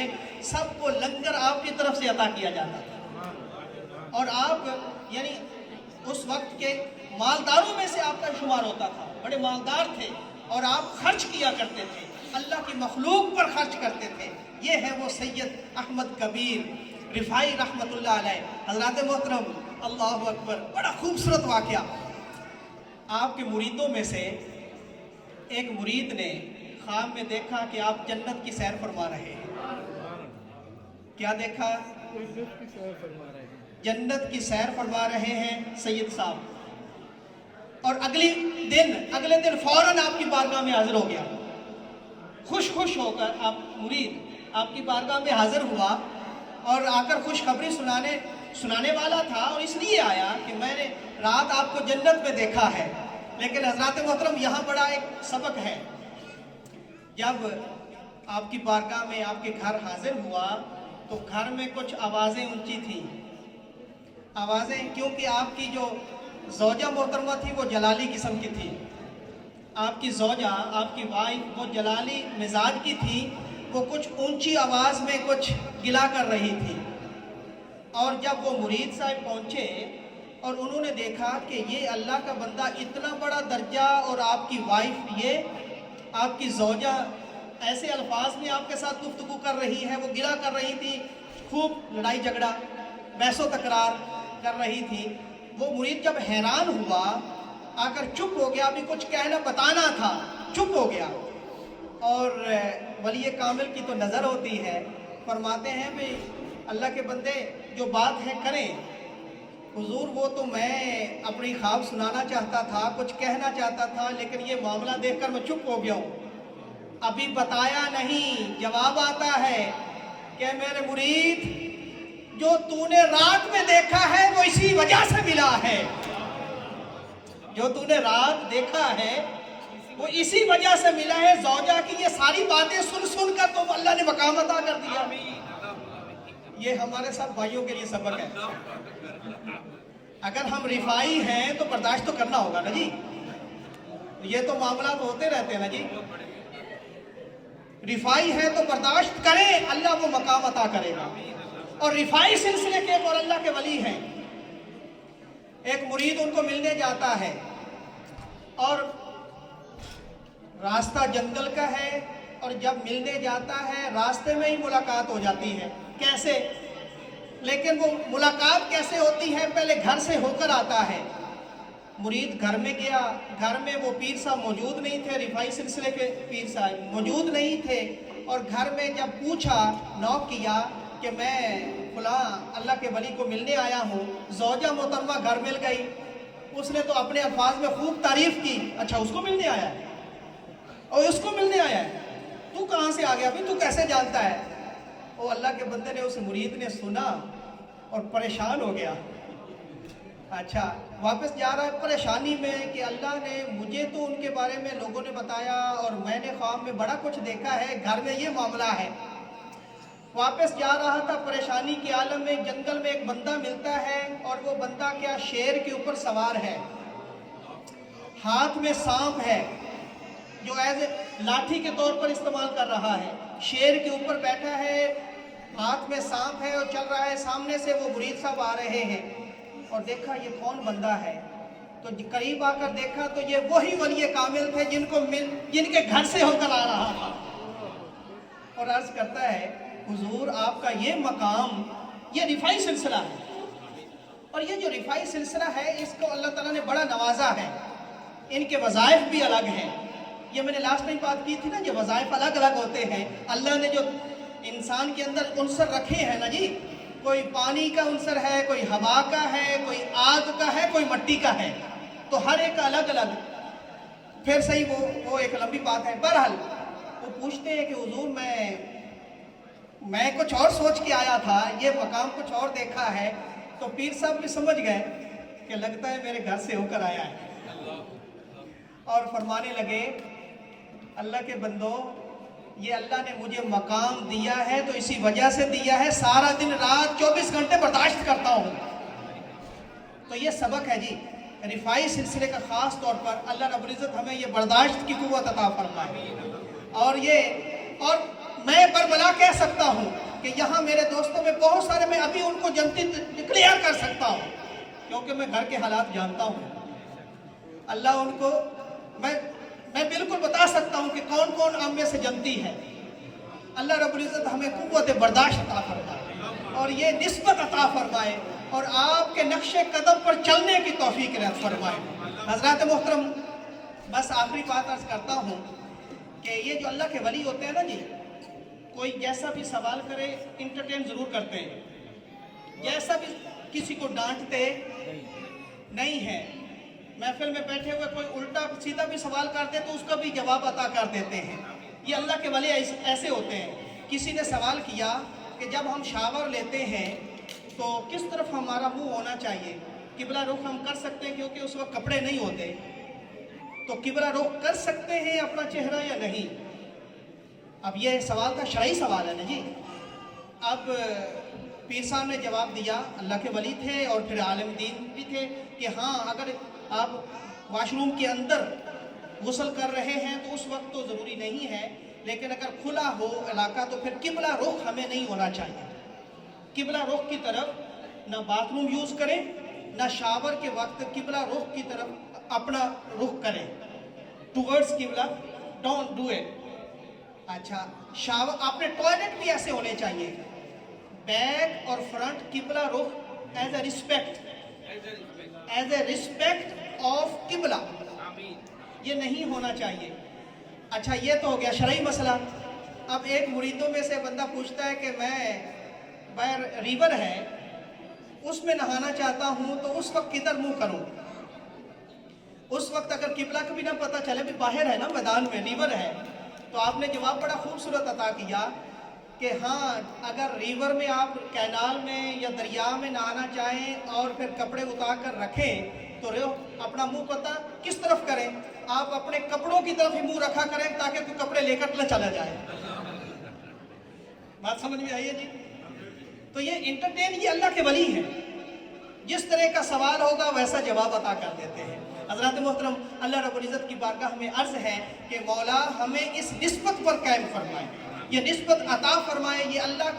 سب کو لنگر آپ کی طرف سے عطا کیا جاتا تھا، اور آپ یعنی اس وقت کے مالداروں میں سے آپ کا شمار ہوتا تھا، بڑے مالدار تھے، اور آپ خرچ کیا کرتے تھے، اللہ کی مخلوق پر خرچ کرتے تھے۔ یہ ہے وہ سید احمد کبیر رفاعی رحمۃ اللہ علیہ۔ حضرات محترم، اللہ اکبر، بڑا خوبصورت واقعہ۔ آپ کے مریدوں میں سے ایک مرید نے خواب میں دیکھا کہ آپ جنت کی سیر فرما رہے ہیں۔ کیا دیکھا؟ جنت کی سیر فرما رہے ہیں سید صاحب، اور اگلے دن فوراً آپ کی بارگاہ میں حاضر ہو گیا۔ خوش ہو کر آپ مرید آپ کی بارگاہ میں حاضر ہوا، اور آ کر خوشخبری سنانے والا تھا، اور اس لیے آیا کہ میں نے رات آپ کو جنت میں دیکھا ہے۔ لیکن حضرات محترم، یہاں بڑا ایک سبق ہے۔ جب آپ کی بارگاہ میں آپ کے گھر حاضر ہوا تو گھر میں کچھ آوازیں اونچی تھیں، کیونکہ آپ کی جو زوجہ محترمہ تھی وہ جلالی قسم کی تھی۔ آپ کی زوجہ، آپ کی وائف، وہ جلالی مزاج کی تھی، وہ کچھ اونچی آواز میں کچھ گلا کر رہی تھی۔ اور جب وہ مرید صاحب پہنچے اور انہوں نے دیکھا کہ یہ اللہ کا بندہ اتنا بڑا درجہ، اور آپ کی وائف، یہ آپ کی زوجہ ایسے الفاظ میں آپ کے ساتھ گفتگو کر رہی ہے، وہ گلا کر رہی تھی، خوب لڑائی جھگڑا، بحث و تکرار کر رہی تھی۔ وہ مرید جب حیران ہوا، آ کر چپ ہو گیا، ابھی کچھ کہنا بتانا تھا، چپ ہو گیا۔ اور ولی کامل کی تو نظر ہوتی ہے، فرماتے ہیں بھی اللہ کے بندے جو بات ہے کریں۔ حضور وہ تو میں اپنی خواب سنانا چاہتا تھا، کچھ کہنا چاہتا تھا، لیکن یہ معاملہ دیکھ کر میں چپ ہو گیا ہوں، ابھی بتایا نہیں۔ جواب آتا ہے کہ میرے مرید، جو تو نے رات میں دیکھا ہے وہ اسی وجہ سے ملا ہے، جو تو نے رات دیکھا ہے وہ اسی وجہ سے ملا ہے۔ زوجہ کی یہ ساری باتیں سن کر تو اللہ نے مقام عطا کر دیا۔ یہ ہمارے ساتھ بھائیوں کے لیے سبق ہے۔ اگر ہم رفاعی ہیں تو برداشت تو کرنا ہوگا نا جی، یہ تو معاملات ہوتے رہتے ہیں نا جی۔ رفاعی ہے تو برداشت کریں، اللہ وہ مقام عطا کرے گا۔ اور رفاعی سلسلے کے ایک اور اللہ کے ولی ہیں، ایک مرید ان کو ملنے جاتا ہے، اور راستہ جنگل کا ہے، اور جب ملنے جاتا ہے راستے میں ہی ملاقات ہو جاتی ہے۔ کیسے؟ لیکن وہ ملاقات کیسے ہوتی ہے؟ پہلے گھر سے ہو کر آتا ہے۔ مرید گھر میں گیا، گھر میں وہ پیر صاحب موجود نہیں تھے، رفاعی سلسلے کے پیر صاحب موجود نہیں تھے، اور گھر میں جب پوچھا، نوک کیا کہ میں فلاں اللہ کے ولی کو ملنے آیا ہوں، زوجہ محترمہ گھر مل گئی۔ اس نے تو اپنے الفاظ میں خوب تعریف کی، اچھا اس کو ملنے آیا ہے، اور اس کو ملنے آیا ہے، تو کہاں سے آ گیا بھی، تو کیسے جانتا ہے؟ وہ اللہ کے بندے نے، اس مرید نے سنا اور پریشان ہو گیا۔ اچھا واپس جا رہا ہے پریشانی میں کہ اللہ نے مجھے تو ان کے بارے میں لوگوں نے بتایا، اور میں نے خواب میں بڑا کچھ دیکھا ہے، گھر میں یہ معاملہ ہے۔ واپس جا رہا تھا پریشانی کے عالم میں، جنگل میں ایک بندہ ملتا ہے، اور وہ بندہ کیا شیر کے اوپر سوار ہے، ہاتھ میں سانپ ہے جو ایز لاٹھی کے طور پر استعمال کر رہا ہے، شیر کے اوپر بیٹھا ہے، ہاتھ میں سانپ ہے اور چل رہا ہے۔ سامنے سے وہ مرید صاحب آ رہے ہیں، اور دیکھا یہ کون بندہ ہے، تو قریب آ کر دیکھا تو یہ وہی ولی کامل تھے جن کے گھر سے ہو کر آ رہا تھا، اور عرض کرتا ہے حضور آپ کا یہ مقام، یہ رفاعی سلسلہ ہے، اور یہ جو رفاعی سلسلہ ہے اس کو اللہ تعالیٰ نے بڑا نوازا ہے، ان کے وظائف بھی الگ ہیں۔ یہ میں نے لاسٹ ٹائم بات کی تھی نا، جو وظائف الگ الگ ہوتے ہیں، اللہ نے جو انسان کے اندر عنصر رکھے ہیں نا جی، کوئی پانی کا عنصر ہے، کوئی ہوا کا ہے، کوئی آگ کا ہے، کوئی مٹی کا ہے، تو ہر ایک کا الگ الگ۔ پھر صحیح وہ ایک لمبی بات ہے۔ بہرحال وہ پوچھتے ہیں کہ حضور میں کچھ اور سوچ کے آیا تھا، یہ مقام کچھ اور دیکھا ہے، تو پیر صاحب بھی سمجھ گئے کہ لگتا ہے میرے گھر سے ہو کر آیا ہے، اور فرمانے لگے اللہ کے بندو، یہ اللہ نے مجھے مقام دیا ہے تو اسی وجہ سے دیا ہے، سارا دن رات 24 گھنٹے برداشت کرتا ہوں۔ تو یہ سبق ہے جی رفاعی سلسلے کا، خاص طور پر اللہ رب العزت ہمیں یہ برداشت کی قوت عطا فرمائے۔ اور میں بربلا کہہ سکتا ہوں کہ یہاں میرے دوستوں میں بہت سارے میں ابھی ان کو جنتی ڈکلیئر کر سکتا ہوں کیونکہ میں گھر کے حالات جانتا ہوں. اللہ ان کو میں بالکل بتا سکتا ہوں کہ کون کون ہم میں سے جنتی ہے. اللہ رب العزت ہمیں قوت برداشت عطا فرمائے اور یہ نسبت عطا فرمائے اور آپ کے نقش قدم پر چلنے کی توفیق فرمائے. حضرات محترم، بس آخری بات عرض کرتا ہوں کہ یہ جو اللہ کے ولی ہوتے ہیں نا جی، کوئی جیسا بھی سوال کرے انٹرٹین ضرور کرتے ہیں، جیسا بھی کسی کو ڈانٹتے نہیں ہے. محفل میں بیٹھے ہوئے کوئی الٹا سیدھا بھی سوال کرتے تو اس کا بھی جواب عطا کر دیتے ہیں. یہ اللہ کے ولی ایسے ہوتے ہیں. کسی نے سوال کیا کہ جب ہم شاور لیتے ہیں تو کس طرف ہمارا منہ ہونا چاہیے؟ قبلہ رخ ہم کر سکتے ہیں کیونکہ اس وقت کپڑے نہیں ہوتے، تو قبلہ رخ کر سکتے ہیں اپنا چہرہ یا نہیں؟ اب یہ سوال تھا، شرعی سوال ہے نا جی. اب پیر صاحب نے جواب دیا، اللہ کے ولی تھے اور پھر عالم دین بھی تھے، کہ ہاں اگر آپ واش روم کے اندر غسل کر رہے ہیں تو اس وقت تو ضروری نہیں ہے، لیکن اگر کھلا ہو علاقہ تو پھر قبلہ رخ ہمیں نہیں ہونا چاہیے. قبلہ رخ کی طرف نہ باتھ روم یوز کریں، نہ شاور کے وقت قبلہ رخ کی طرف اپنا رخ کریں. ٹورڈز قبلہ ڈونٹ ڈو اٹ. اچھا، شاور آپ نے ٹوائلٹ بھی ایسے ہونے چاہیے، بیک اور فرنٹ قبلہ رخ ایز اے رسپیکٹ آف قبلہ، یہ نہیں ہونا چاہیے. اچھا، یہ تو ہو گیا شرعی مسئلہ. اب ایک مریدوں میں سے بندہ پوچھتا ہے کہ میں ریور ہے اس میں نہانا چاہتا ہوں تو اس وقت کدھر منہ کروں؟ اس وقت اگر قبلہ کا بھی نہ پتہ چلے، بھی باہر ہے نا میدان میں، ریور ہے، تو آپ نے جواب بڑا خوبصورت عطا کیا کہ ہاں اگر ریور میں آپ کینال میں یا دریا میں نہانا چاہیں اور پھر کپڑے اتار کر رکھیں تو اپنا منہ پتہ کس طرف کریں؟ آپ اپنے کپڑوں کی طرف ہی منہ رکھا کریں تاکہ کوئی کپڑے لے کر نہ چلا جائے. بات سمجھ میں آئی ہے جی؟ تو یہ انٹرٹین یہ اللہ کے ولی ہیں، جس طرح کا سوال ہوگا ویسا جواب عطا کر دیتے ہیں. حضرات محترم، اللہ رب العزت کی بارگاہ میں عرض ہے کہ مولا ہمیں اس نسبت پر قائم فرمائے، یہ نسبت عطا فرمائے. یہ اللہ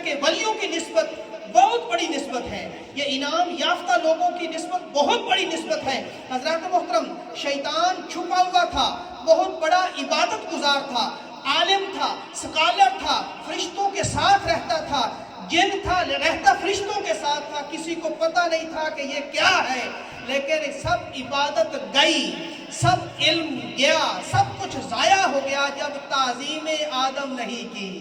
کے ولیوں کی نسبت بہت بڑی نسبت ہے، یہ انعام یافتہ لوگوں کی نسبت بہت بڑی نسبت ہے. حضرات محترم، شیطان چھپا ہوا تھا، بہت بڑا عبادت گزار تھا، عالم تھا، سکالر تھا، فرشتوں کے ساتھ رہتا تھا، جن تھا رہتا فرشتوں کے ساتھ تھا، کسی کو پتہ نہیں تھا کہ یہ کیا ہے. لیکن سب عبادت گئی، سب علم گیا، سب کچھ ضائع ہو گیا جب تعظیم آدم نہیں کی.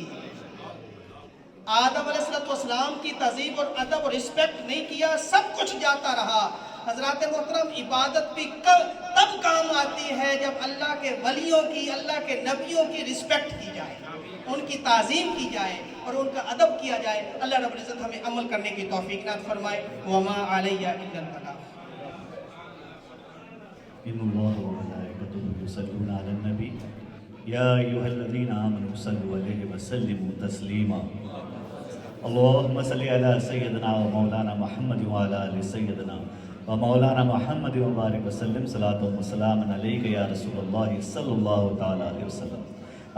آدم علیہ السلام کی تعظیم اور ادب اور رسپیکٹ نہیں کیا، سب کچھ جاتا رہا. حضرات محترم، عبادت بھی تب کام آتی ہے جب اللہ کے ولیوں کی، اللہ کے نبیوں کی رسپیکٹ کی جائے، ان کی تعظیم کی جائے اور ان کا ادب کیا جائے. اللہ رب العزت ہمیں عمل کرنے کی توفیق عطا فرمائے. وما علیہ الا البلاغ. ان اللہ وملائکتہ یصلون علی النبی یا ایھا الذین آمنوا صلوا علیہ وسلموا تسلیما. اللهم صل على سيدنا ومولانا محمد وعلى آل سيدنا ومولانا محمد وبارك وسلم. صلاة وسلام عليك يا رسول الله صلى الله تعالى عليه وسلم.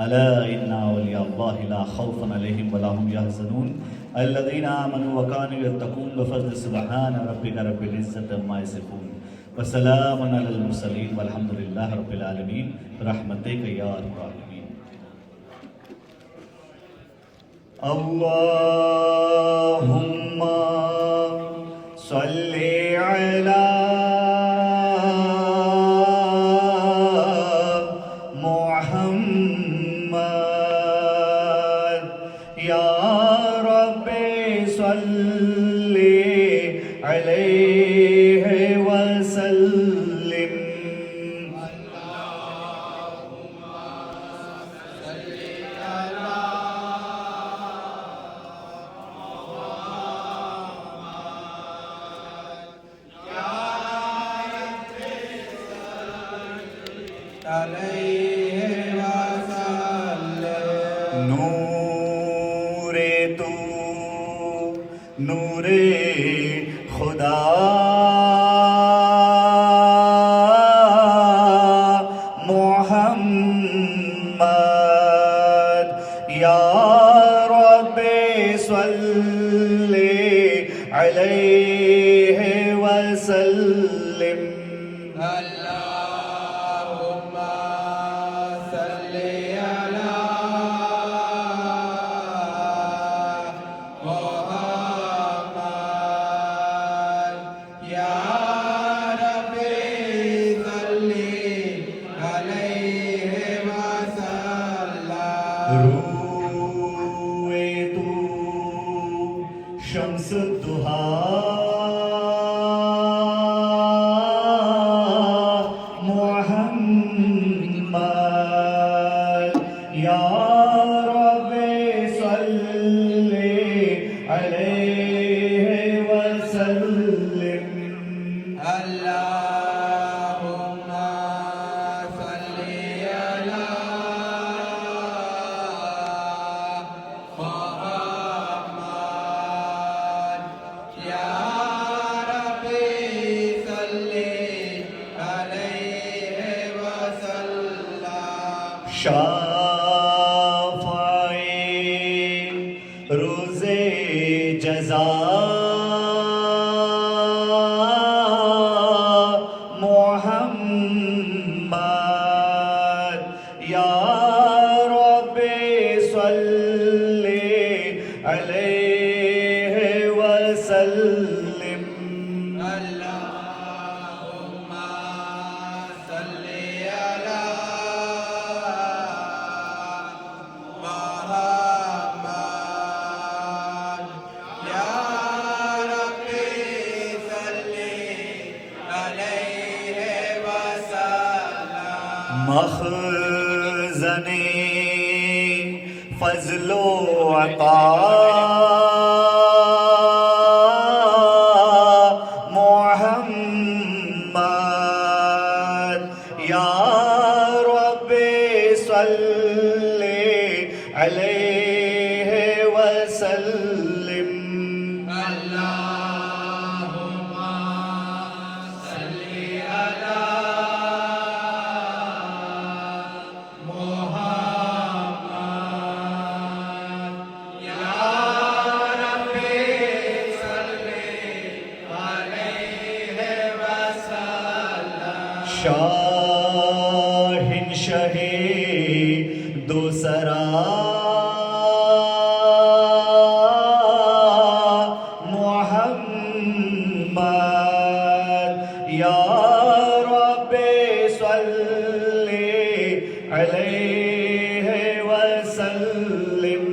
ألا إن أولياء الله لا خوف عليهم ولا هم يحزنون الذين آمنوا وكانوا يتقون. بفضل سبحان ربك رب العزة عما يصفون وسلام على المرسلين والحمد لله رب العالمين برحمتك يا أرحم الراحمين. اللهم صل على محمد يا رب صل عليه وسلم. نور تو نور خدا محمد یا رب وسلم اللهم صل على محمد يا ربي صل عليه وسلم روئے تو شمس الضحا محمد یا رب صلی علیہ وسلم اللهم صل على محمد يا ربي صل عليه وسلم شافعی روز جزا محمد یا رب صلی علیہ وسلم اللهم صل على محمد يا ربي صل عليه وسلم مخزن فضل و عطا محمد یا رب صلی علیہ وسلم اللهم صل على محمد يا ربي صل عليه وسلم شاہنشاہ دوسرا محمد یا رب صلی علیہ وسلم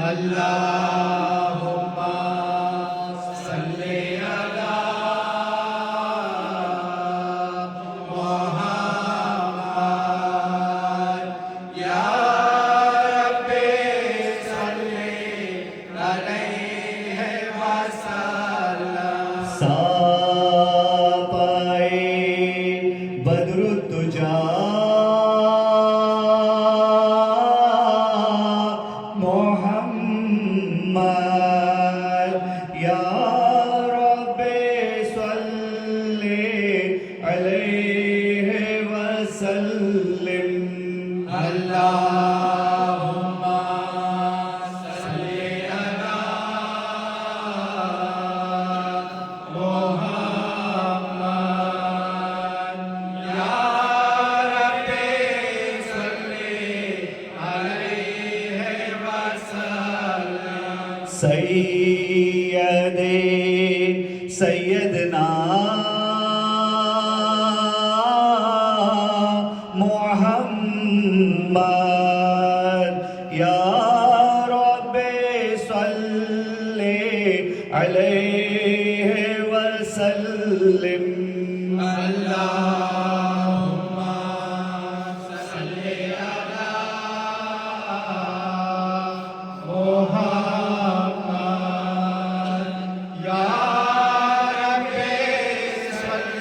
اللهم صل على محمد يا ربي صل عليه وسلم ساپائے بدر الدجا محمد یا رب صلی علیہ وسلم اللهم صل على محمد يا ربي صل عليه وسلم سید سیدنا محمد یا رب صلی علیہ وسلم اللهم صل على محمد يا ربي صل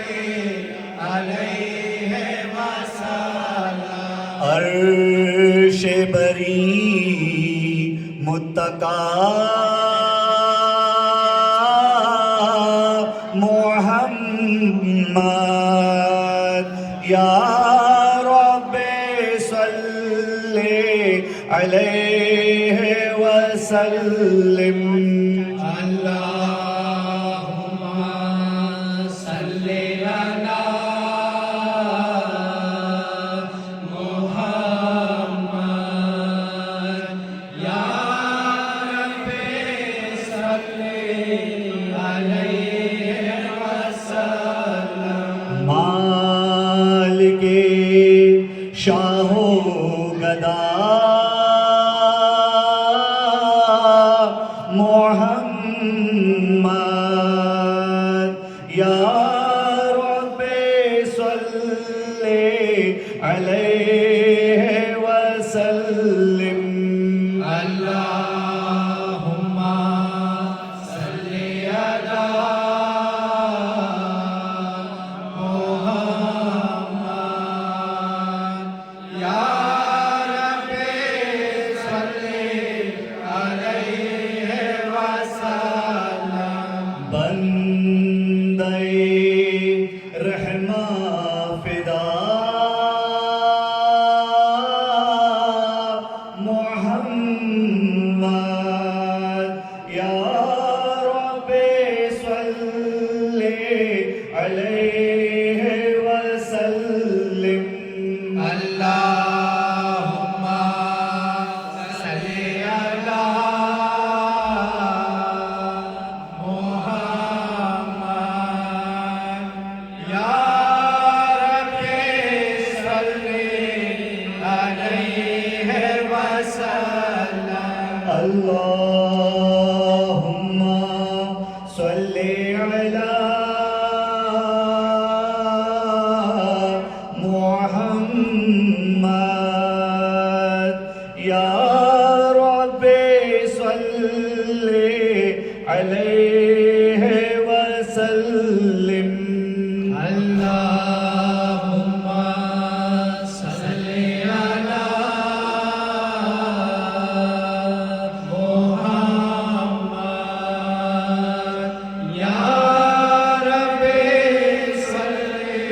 عليه وسلم عرش بری متقا محمد یا رب صلی علیہ وسلم اللهم یا رب صلی علیہ وسلم اللہم صلی علی محمد یا رب صلی علیہ وسلم بندے رحمہ فدا محمد یا رب صلی علیہ وسلم اللہم صلی علی محمد یا رب صلی علیہ وسلم اللہم صلی علی محمد یا رب صلی علیہ وسلم اللہم صلی علی محمد یا رب صلی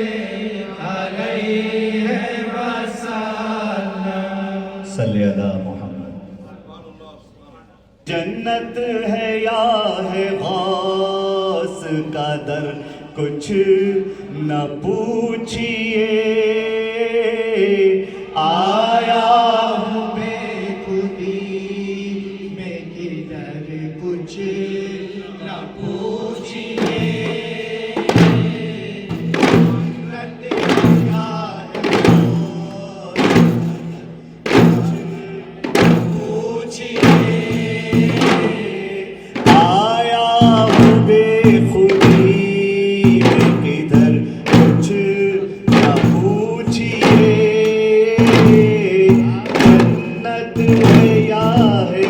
علیہ وسلم صلی علی محمد جنت ہے یا ہے غاص کا در کچھ نہ پوچھئے آیا ہوں بے خودی میں کدھر کچھ نہ پوچھئے آیا ہوں بے خودی میں کدھر کچھ نہ پوچھئے جنت ہے یا ہے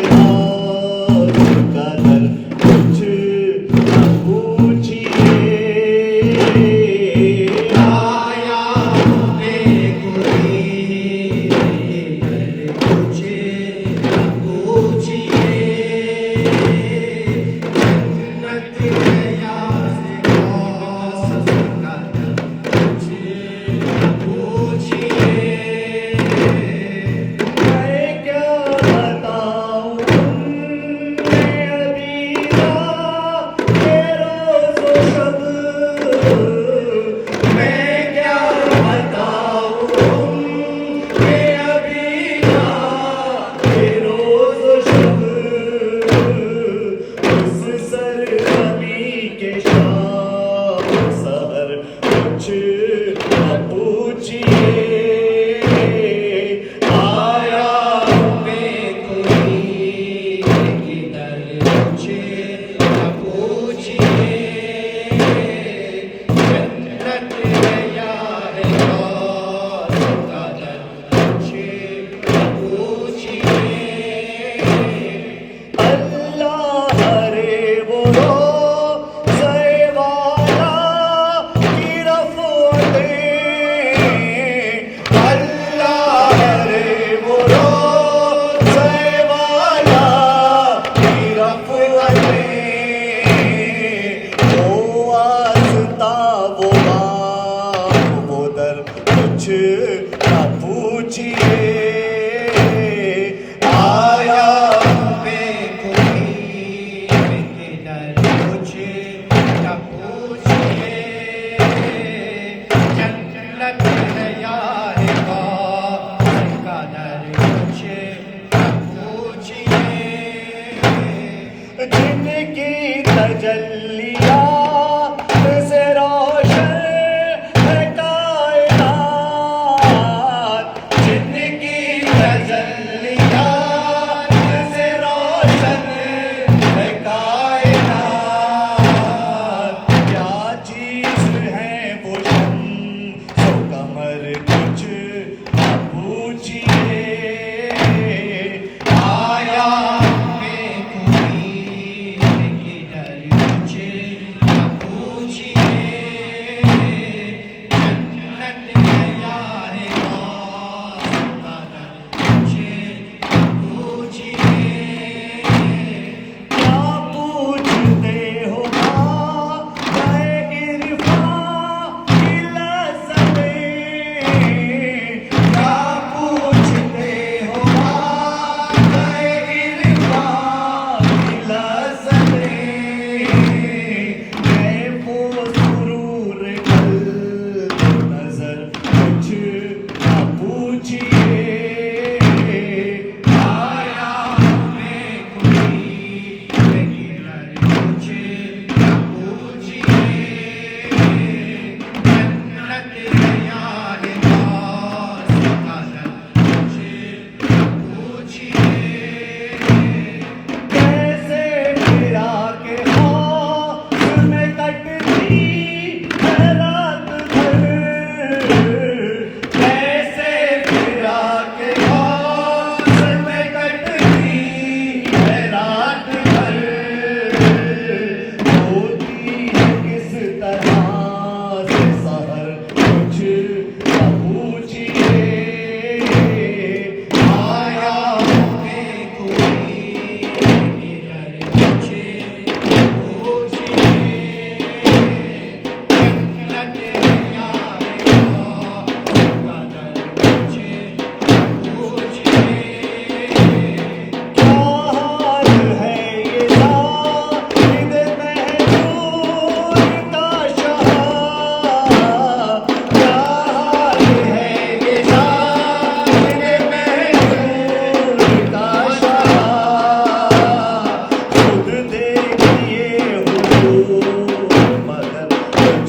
غاص کا در کچھ نہ پوچھئے آیا بے خودی کدھر کچھ نہ پوچھئے جنت ہے یا غاص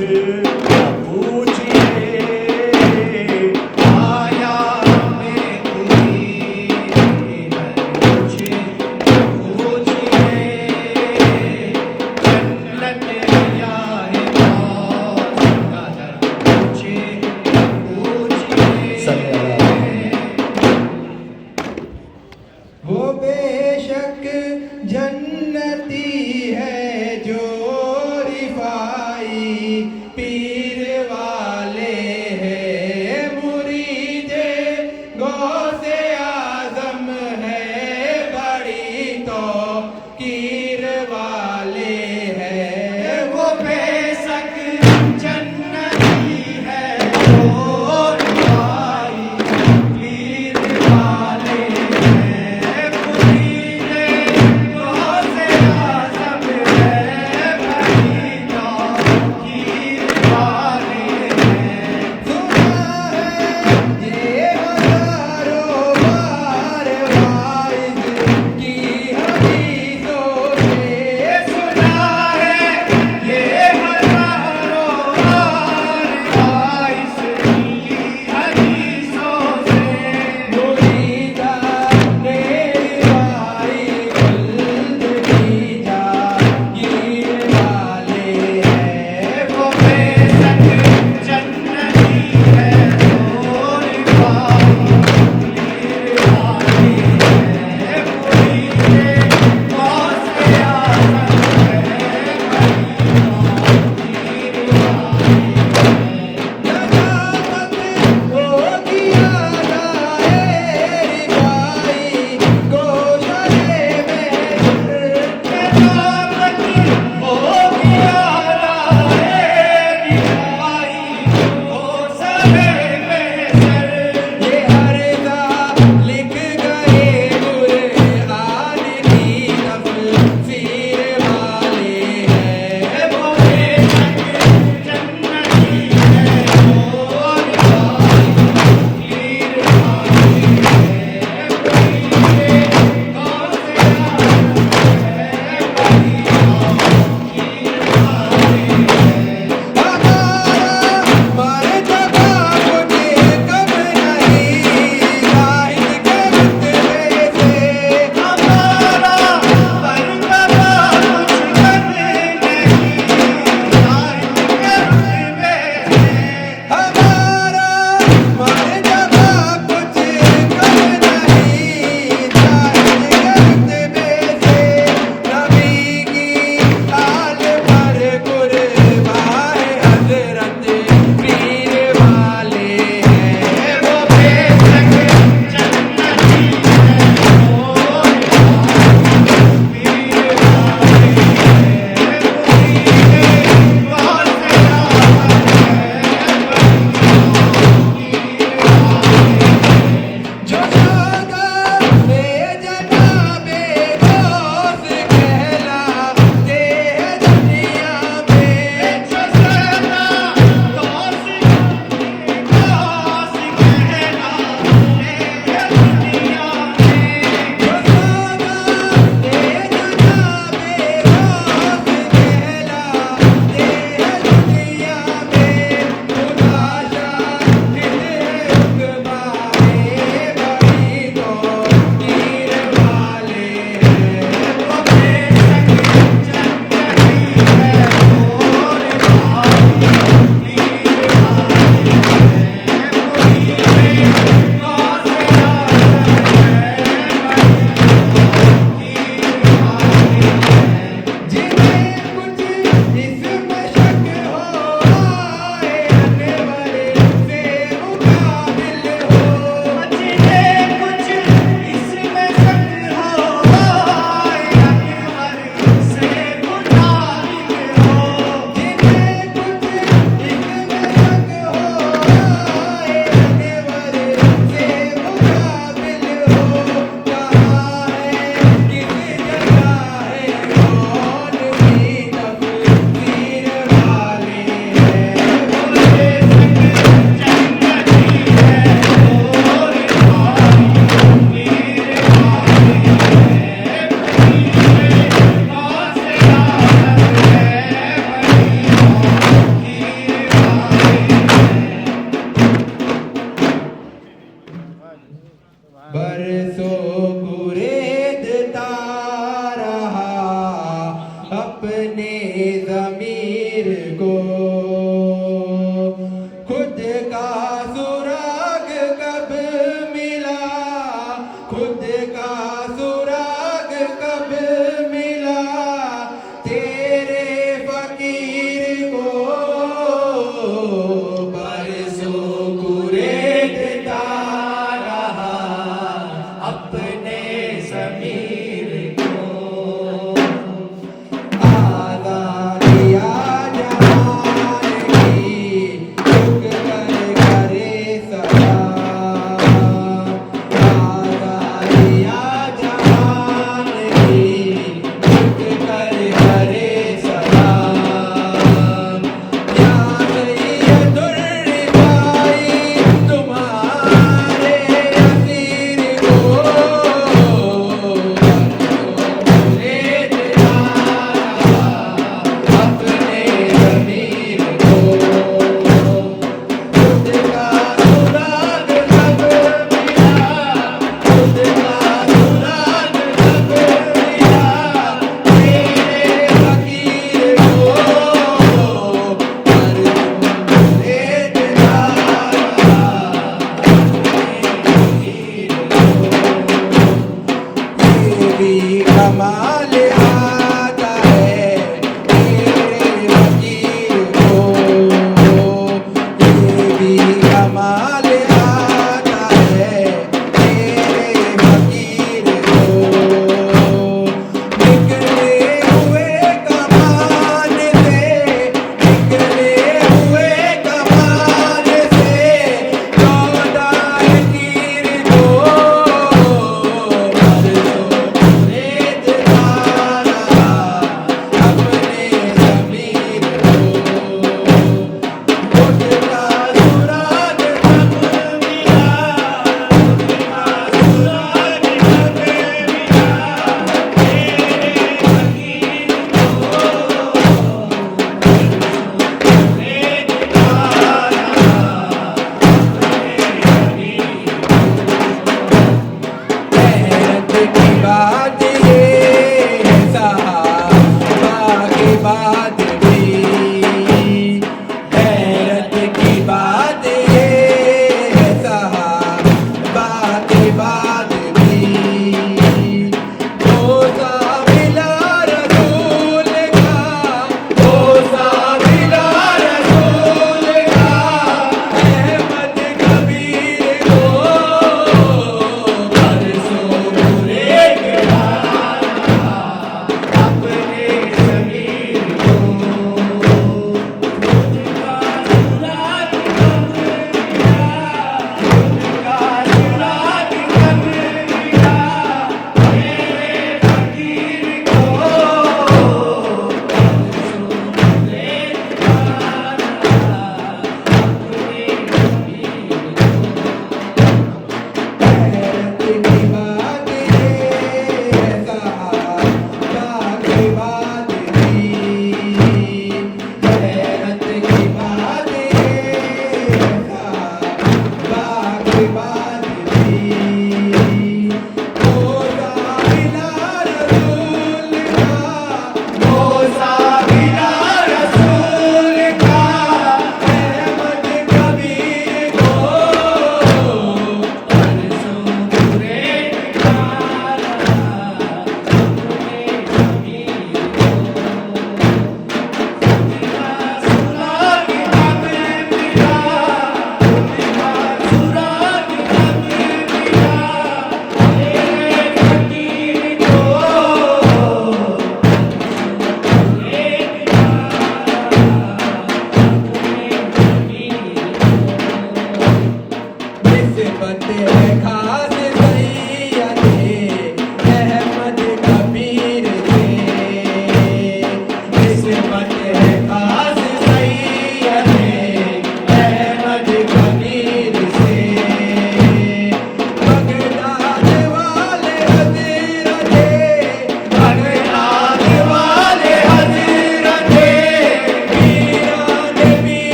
کچھ نہ پوچھیے آیا ہمیں کوئی کچھ پوچھئے جنت یا موت کا در پوچھئے صلی اللہ علیہ وہ بے شک جنتی ہے جو رفائی پیر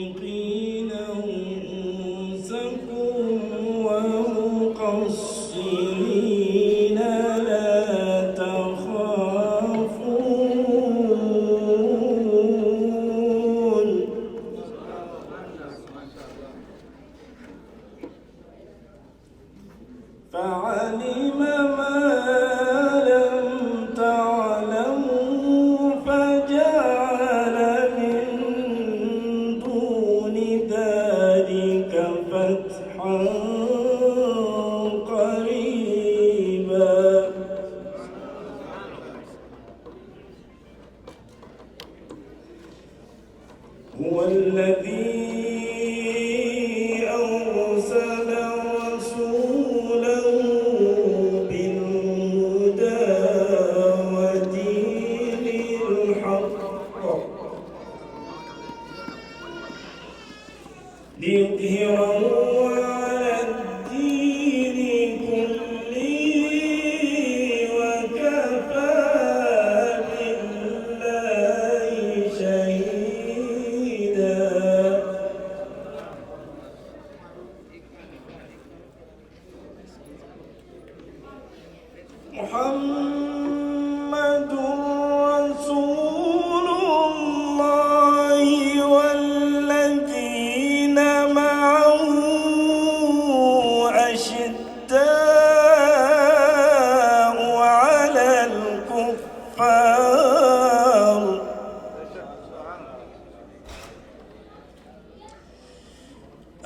محلقين رؤوسكم ومقصرين لا تخافون فعلم ما لم تعلموا فجعل من دون ذلك فتحا قريبا هو الذي أرسل رسوله بالهدى ودين الحق ليظهره على الدين كله وكفى بالله شهيدا محمد رسول الله والذين معه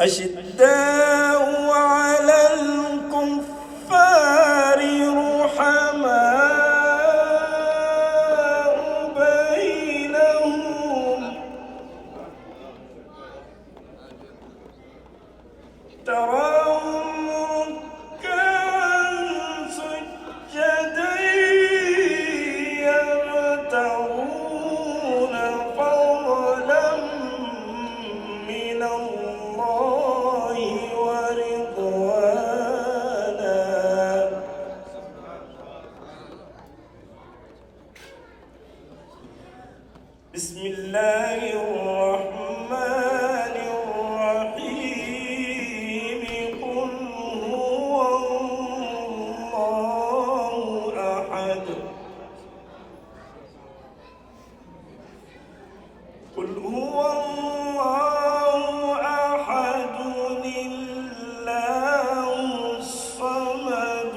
أشداء على الكفار رحماء بينهم تراهم ركعا سجدا يبتغون فضلا من الله ورضوانا بسم الله الرحمن الرحيم قل هو الله أحد قل هو الله أحد الله الصمد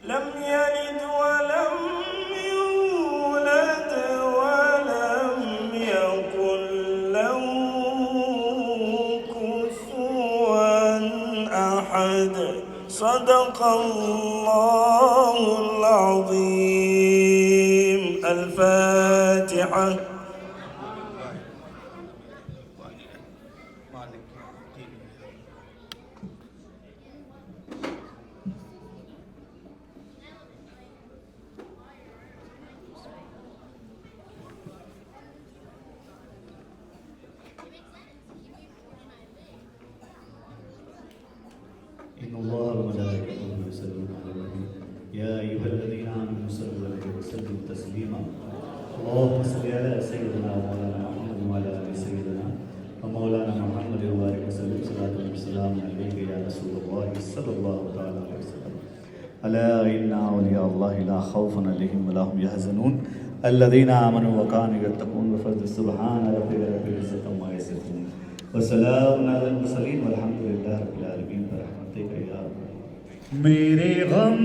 لم يلد ولم يولد ولم يكن له كفوا أحد صدق الله العظيم الفاتحة إن الله وملائكته يصلون على النبي يا أيها الذين آمنوا صلوا عليه وسلموا تسليما اللهم صل على سيدنا ومولانا محمد وعلى آل سيدنا ومولانا محمد وبارك وسلم صلاة والسلام عليك يا رسول الله صلى الله تعالى عليه وسلم ألا إن أولياء الله لا خوف عليهم ولا هم يحزنون الذين آمنوا وكانوا يتقون بفضل سبحان ربك رب العزة عما يصفون وسلام على المرسلين والحمد لله رب العالمين برحمتك يا رب میرے غم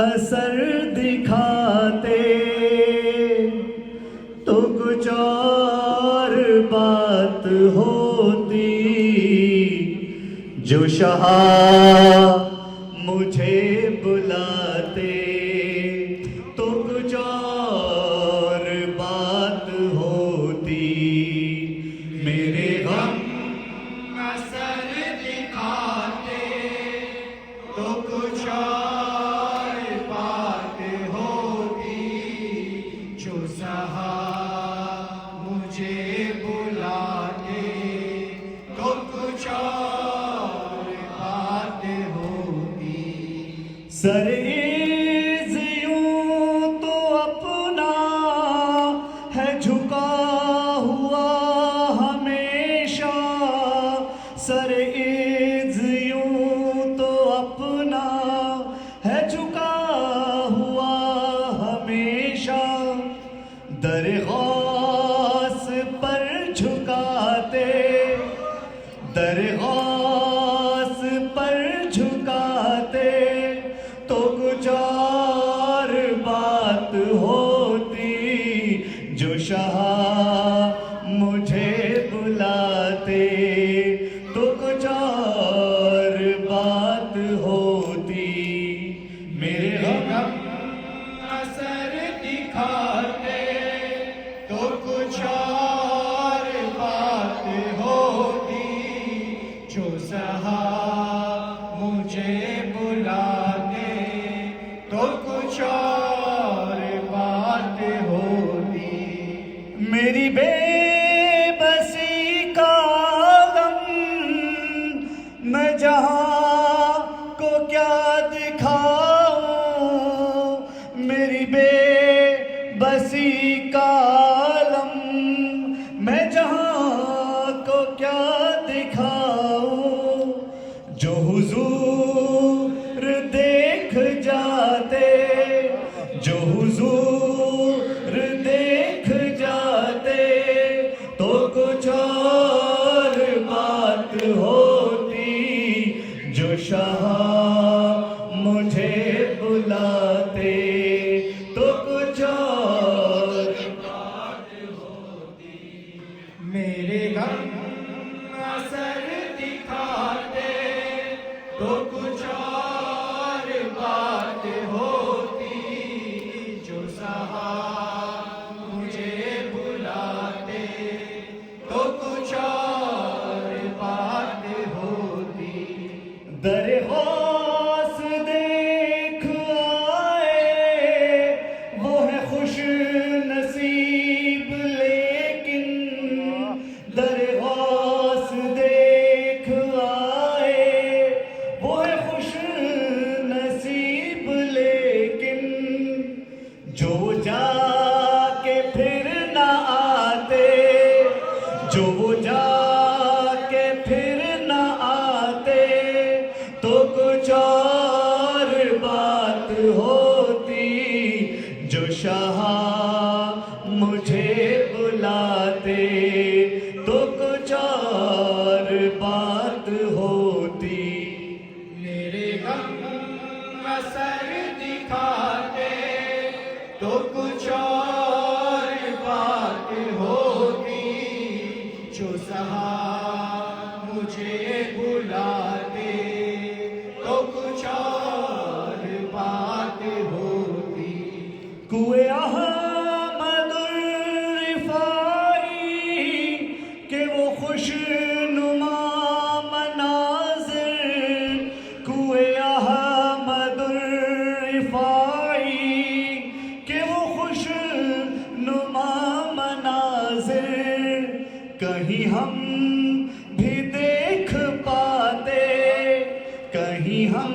اثر دکھاتے تو کچھ اور بات ہوتی جو شاہ مجھے بلاتے تو کچھ اور بات ہوتی میرے غم اثر دکھاتے تو کچھ اور بات ہوگی جو سہا مجھے بلاتے تو کچھ اور سرعز یوں تو اپنا ہے جھکا ہوا ہمیشہ، سرعز یوں تو اپنا ہے جھکا ہوا ہمیشہ، در غوث پر جھکاتے، در غوث پر جھکاتے تو کچھ اور بات ہوتی، جو شاہ مجھے بلاتے تو کچھ اور بات ہوتی، میرے غم اثر دکھاتے تو کچھ اور بات ہوتی، جو سہا مجھے بلاتے تو کچھ اور بات ہوتی، میری بے بسی کا غم میں جہاں کو کیا دکھاؤں، میری بے بسی کا عالم میں جہاں کو کیا دکھاؤں، جو حضور دیکھ جاتے، جو حضور دیکھ جاتے تو کچھ اور بات ہوتی، جو شاہ مجھے بلاتے تو کچھ اور بات ہوتی، میرے غم اثر دکھاتے تو کچھ اور بات ہوتی، جو سہا مجھے بلاتے تو کچھ اور بات ہوتی، در غوث دیکھ آئے وہ ہے خوش نصیب، لیکن در غوث دیکھ آئے وہ ہے خوش نصیب، لیکن جو جا کے پھر نہ آتے، جو وہ جا کے پھر نہ آتے تو کچھ اور بات ہوتی، جو شاہ مجھے بلاتے تو کچھ اور بات ہوتی، میرے غم اثر دکھاتے تو کچھ اور بات ہوتی، جو سہا مجھے بلاتے تو کچھ اور بات ہوتی، کوئے احمد الرفاعی کہ وہ خوش نما مناظر، کوئے احمد الرفاعی کہ وہ خوش نما مناظر، کہیں ہم بھی دیکھ پاتے، کہیں ہم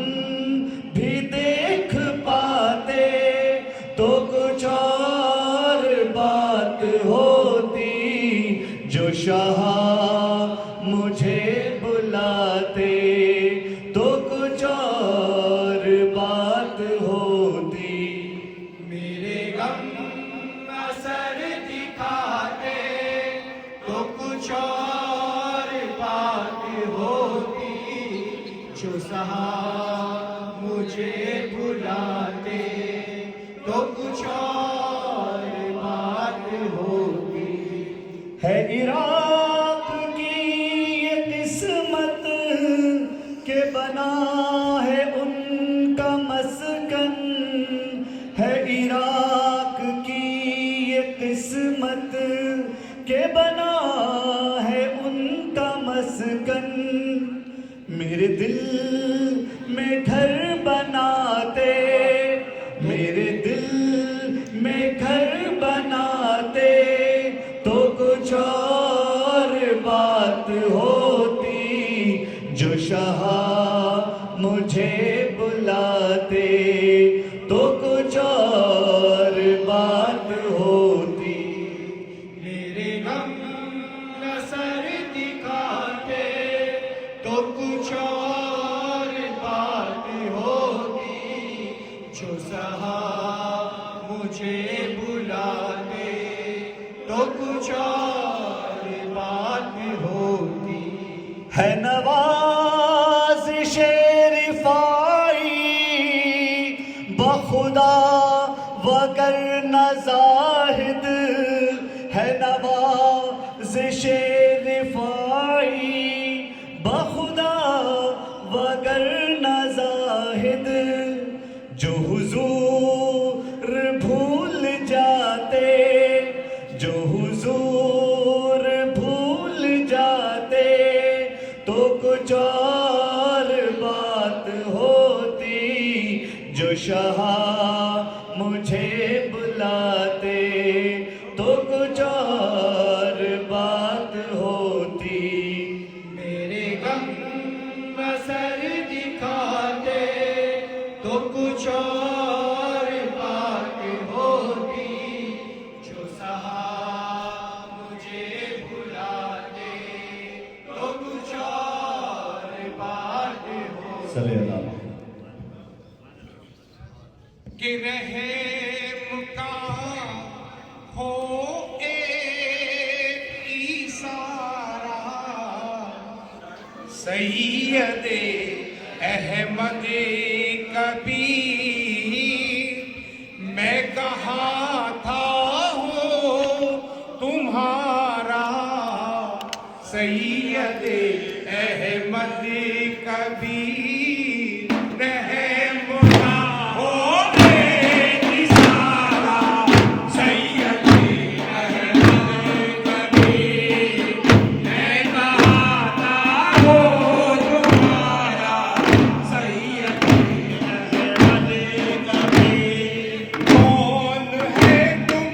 بھی دیکھ پاتے تو کچھ اور بات ہوتی، جو شاہ مجھے بلاتے تو کچھ اور بات ہوتی، میرے غم اثر دکھاتے تو کچھ اور بات ہوتی، جو سہا مجھے بلاتے تو کچھ اور بات ہوتی، ہے عراق کی یہ قسمت کہ بنا ہے ان کا مسکن، ہے عراق کی یہ قسمت کہ بنا ہے ان کا مسکن، میرے دل میں گھر بناتے، میرے دل میں گھر بناتے تو کچھ اور بات ہوتی، جو شاہ مجھے بلاتے جو سہا مجھے بلاتے تو کچھ اور بات ہوتی ہے نوازش رفائی بخدا وگرنہ زاہد ہے نوازش رفائی بخدا وگرنہ زاہد جو حضور بھول جاتے جو حضور بھول جاتے تو کچھ اور بات ہوتی جو شاہ مجھے بلاتے تو کچھ اور بات ہوتی میرے غم اثر دکھاتے تو کچھ اور بات ہوتی جو سہا مجھے بلاتے تو کچھ اور بات ہوتی صلی اللہ کہ رحم کا ہو ایک ایسارا سید احمد کبیر میں کہاں تھا ہو تمہارا سید احمد کبیر رحم کا ہو ایک ایسارا سید احمد کبیر میں کہاں تھا ہو تمہارا سید احمد کبیر کون ہے تم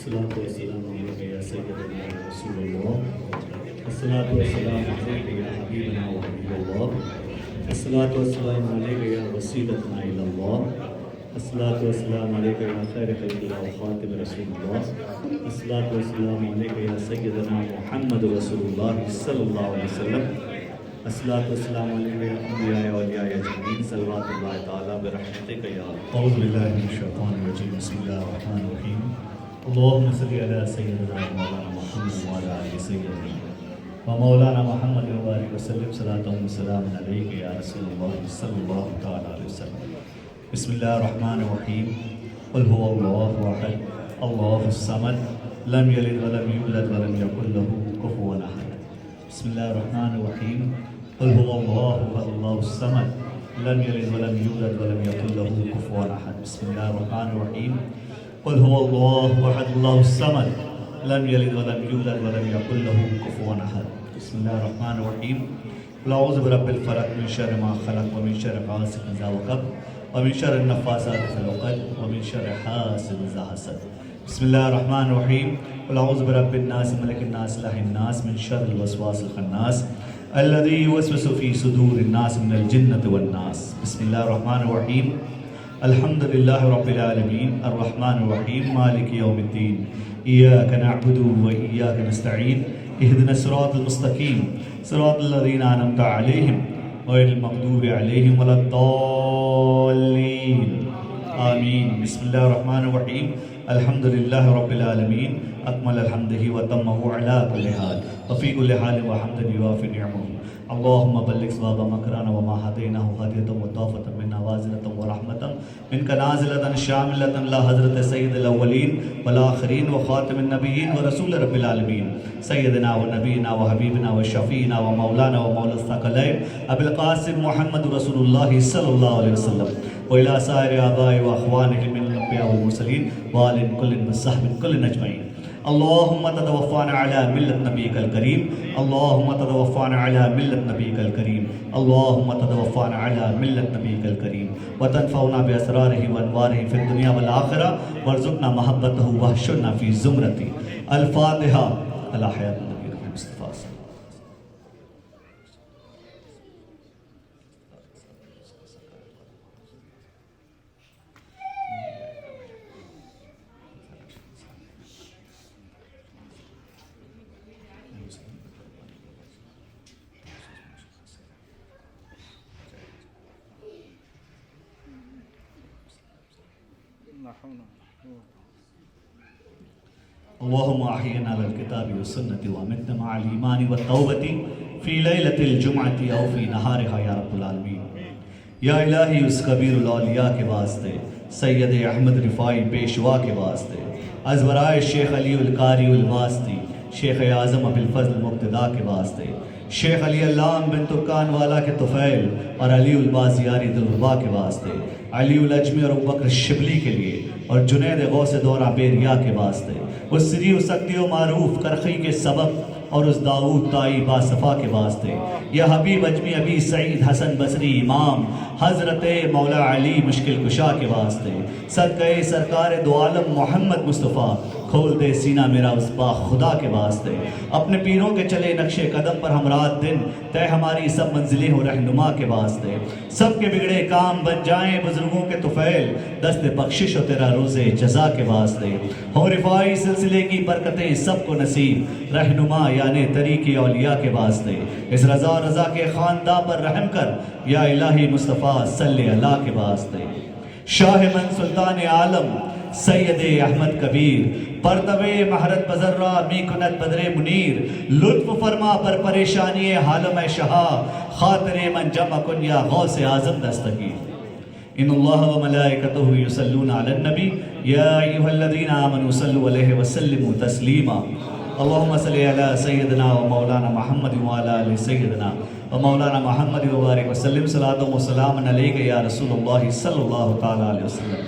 الصلاة والسلام عليك يا سيدنا يا رسول الله. الصلاة والسلام عليك يا حبيبنا وحبيب الله. الصلاة والسلام عليك يا وسيلتنا إلى الله. الصلاة والسلام عليك يا خير خلق الله وخاتم رسول الله. الصلاة والسلام عليك يا سيدنا محمد رسول الله صلى الله عليه وسلم. الصلاة والسلام عليك يا أنبياء وأولياء أجمعين صلوات الله تعالى برحمتك يا رب. أعوذ بالله من الشيطان الرجيم. بسم الله الرحمن الرحيم. اللهم صل على سيدنا مولانا محمد وعلى آل سيدنا ومولانا محمد وبارك وسلم صلاة وسلام عليك يا رسول الله صلى الله تعالى عليه وسلم. بسم الله الرحمن الرحيم. قل هو الله أحد الله الصمد لم يلد ولم يولد ولم يكن له كفوا أحد. بسم الله الرحمن الرحيم. قل هو الله أحد الله الصمد لم يلد ولم يولد ولم يكن له كفوا أحد. بسم الله الرحمن الرحيم. قل هو الله أحد الله الصمد لم يلد ولم يولد ولم يكن له كفوا أحد. بسم الله الرحمن الرحيم. قل أعوذ برب الفلق من شر ما خلق ومن شر غاسق إذا وقب ومن شر النفاثات في العقد ومن شر حاسد إذا حسد. بسم الله الرحمن الرحيم. قل أعوذ برب الناس ملك الناس إله الناس من شر الوسواس الخناس الذي يوسوس في صدور الناس من الجنة والناس. بسم الله الرحمن الرحيم. الحمد لله رب العالمين الرحمن الرحيم مالك يوم الدين إياك نعبد وإياك نستعين اهدنا الصراط المستقيم صراط الذين أنعمت عليهم غير المغضوب عليهم ولا الضالين آمين. بسم الله الرحمن الرحيم. الحمد لله رب العالمين أكمل الحمده وتمه على كل حال وفي كل حال وحمد يوافي نعمه. اللهم بلغ ثواب مكرنا وما هديناه هدية وطافة منا وازلة ورحمة منك نازلة شاملة لا حضرة سيد الأولين والآخرين وخاتم النبيين ورسول رب العالمين سيدنا ونبينا وحبيبنا وشفينا ومولانا ومولى الثقلين أبي القاسم محمد رسول الله صلى الله عليه وسلم وإلى سائر آبائه وأخوانه من الأنبياء والمرسلين وآل كل وصحب كل أجمعين. اللهم تتوفانا على ملة نبيك الكريم. اللهم تتوفانا على ملة نبيك الكريم. اللهم تتوفانا على ملة نبيك الكريم وتنفعنا بأسراره وأنواره في الدنيا والآخرة وارزقنا محبته واحشرنا في زمرته. الفاتحة. على حياة النبي المصطفى. اللهم أحينا على الكتاب والسنة وأمتنا مع الإيمان والتوبة في ليلة الجمعة أو في نهارها يا رب العالمين. یا الہی اس کبیر الاولیاء کے واسطے سید احمد رفائی پیشوا کے واسطے از برائے شیخ علی القاری الواسطی شیخ اعظم ابی الفضل مقتدا کے واسطے شیخ علی علام بن ترکان والا کے طفیل اور علی البازیاری دلربا کے واسطے علی العجمی اور ابوبکر شبلی کے لیے اور جنید غوث دورہ بیریا کے واسطے اس سری و سکتی و معروف کرخی کے سبب اور اس داؤد تائی باصفا کے واسطے یا حبیب اجمی ابی سعید حسن بصری امام حضرت مولا علی مشکل کشا کے واسطے صدقہ سرکار دو عالم محمد مصطفیٰ کھول دے سینہ میرا اس با خدا کے واسطے اپنے پیروں کے چلے نقش قدم پر ہم رات دن طے ہماری سب منزلیں ہو رہنما کے واسطے سب کے بگڑے کام بن جائیں بزرگوں کے طفیل دست بخشش و تیرا روز جزا کے واسطے ہو رفائی سلسلے کی برکتیں سب کو نصیب رہنما یعنی طریق اولیاء کے واسطے اس رضا کے خاندان پر رحم کر یا الہی مصطفیٰ صلی اللہ کے واسطے شاہ من سلطان عالم سید احمد کبیر پرتو مہرت بزرہ می کنت بدر منیر لطف فرما پر پریشانی حالم شہا خاطر من جمع کن یا غوث اعظم دستگیر ان اللہ و ملائکتہ یصلون علی النبی یا ایہا الذین آمنوا صلوا علیہ وسلموا تسلیما اللہم صلی علی سیدنا و مولانا محمد و علی سیدنا و مولانا محمد و بارک وسلم صلاۃ و سلام علیک یا رسول اللہ صلی اللہ تعالی علیہ وسلم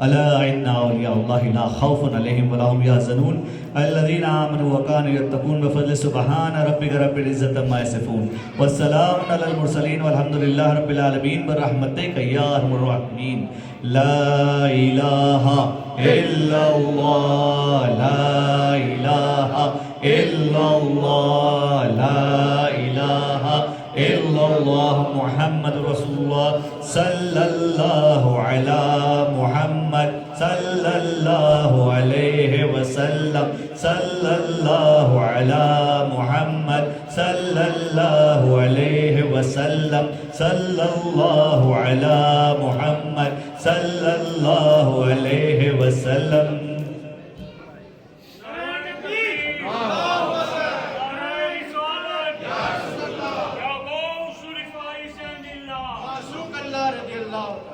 الا ان اولیاء اللہ لا خوف علیہم ولا هم يحزنون الذين آمنوا وكانوا يتقون بفضل سبحان ربك رب العزة عما يصفون والسلام على المرسلين والحمد لله رب العالمين برحمتك يا ارحم الراحمين لا الہ الا اللہ لا الہ الا اللہ لا الہ الا اللہ محمد رسول اللہ صلی اللہ علی محمد صلی اللہ علیہ وسلم صلی اللہ علی محمد صلی اللہ علیہ وسلم صلی اللہ علی محمد صلی اللہ علیہ وسلم اللہ رضی اللہ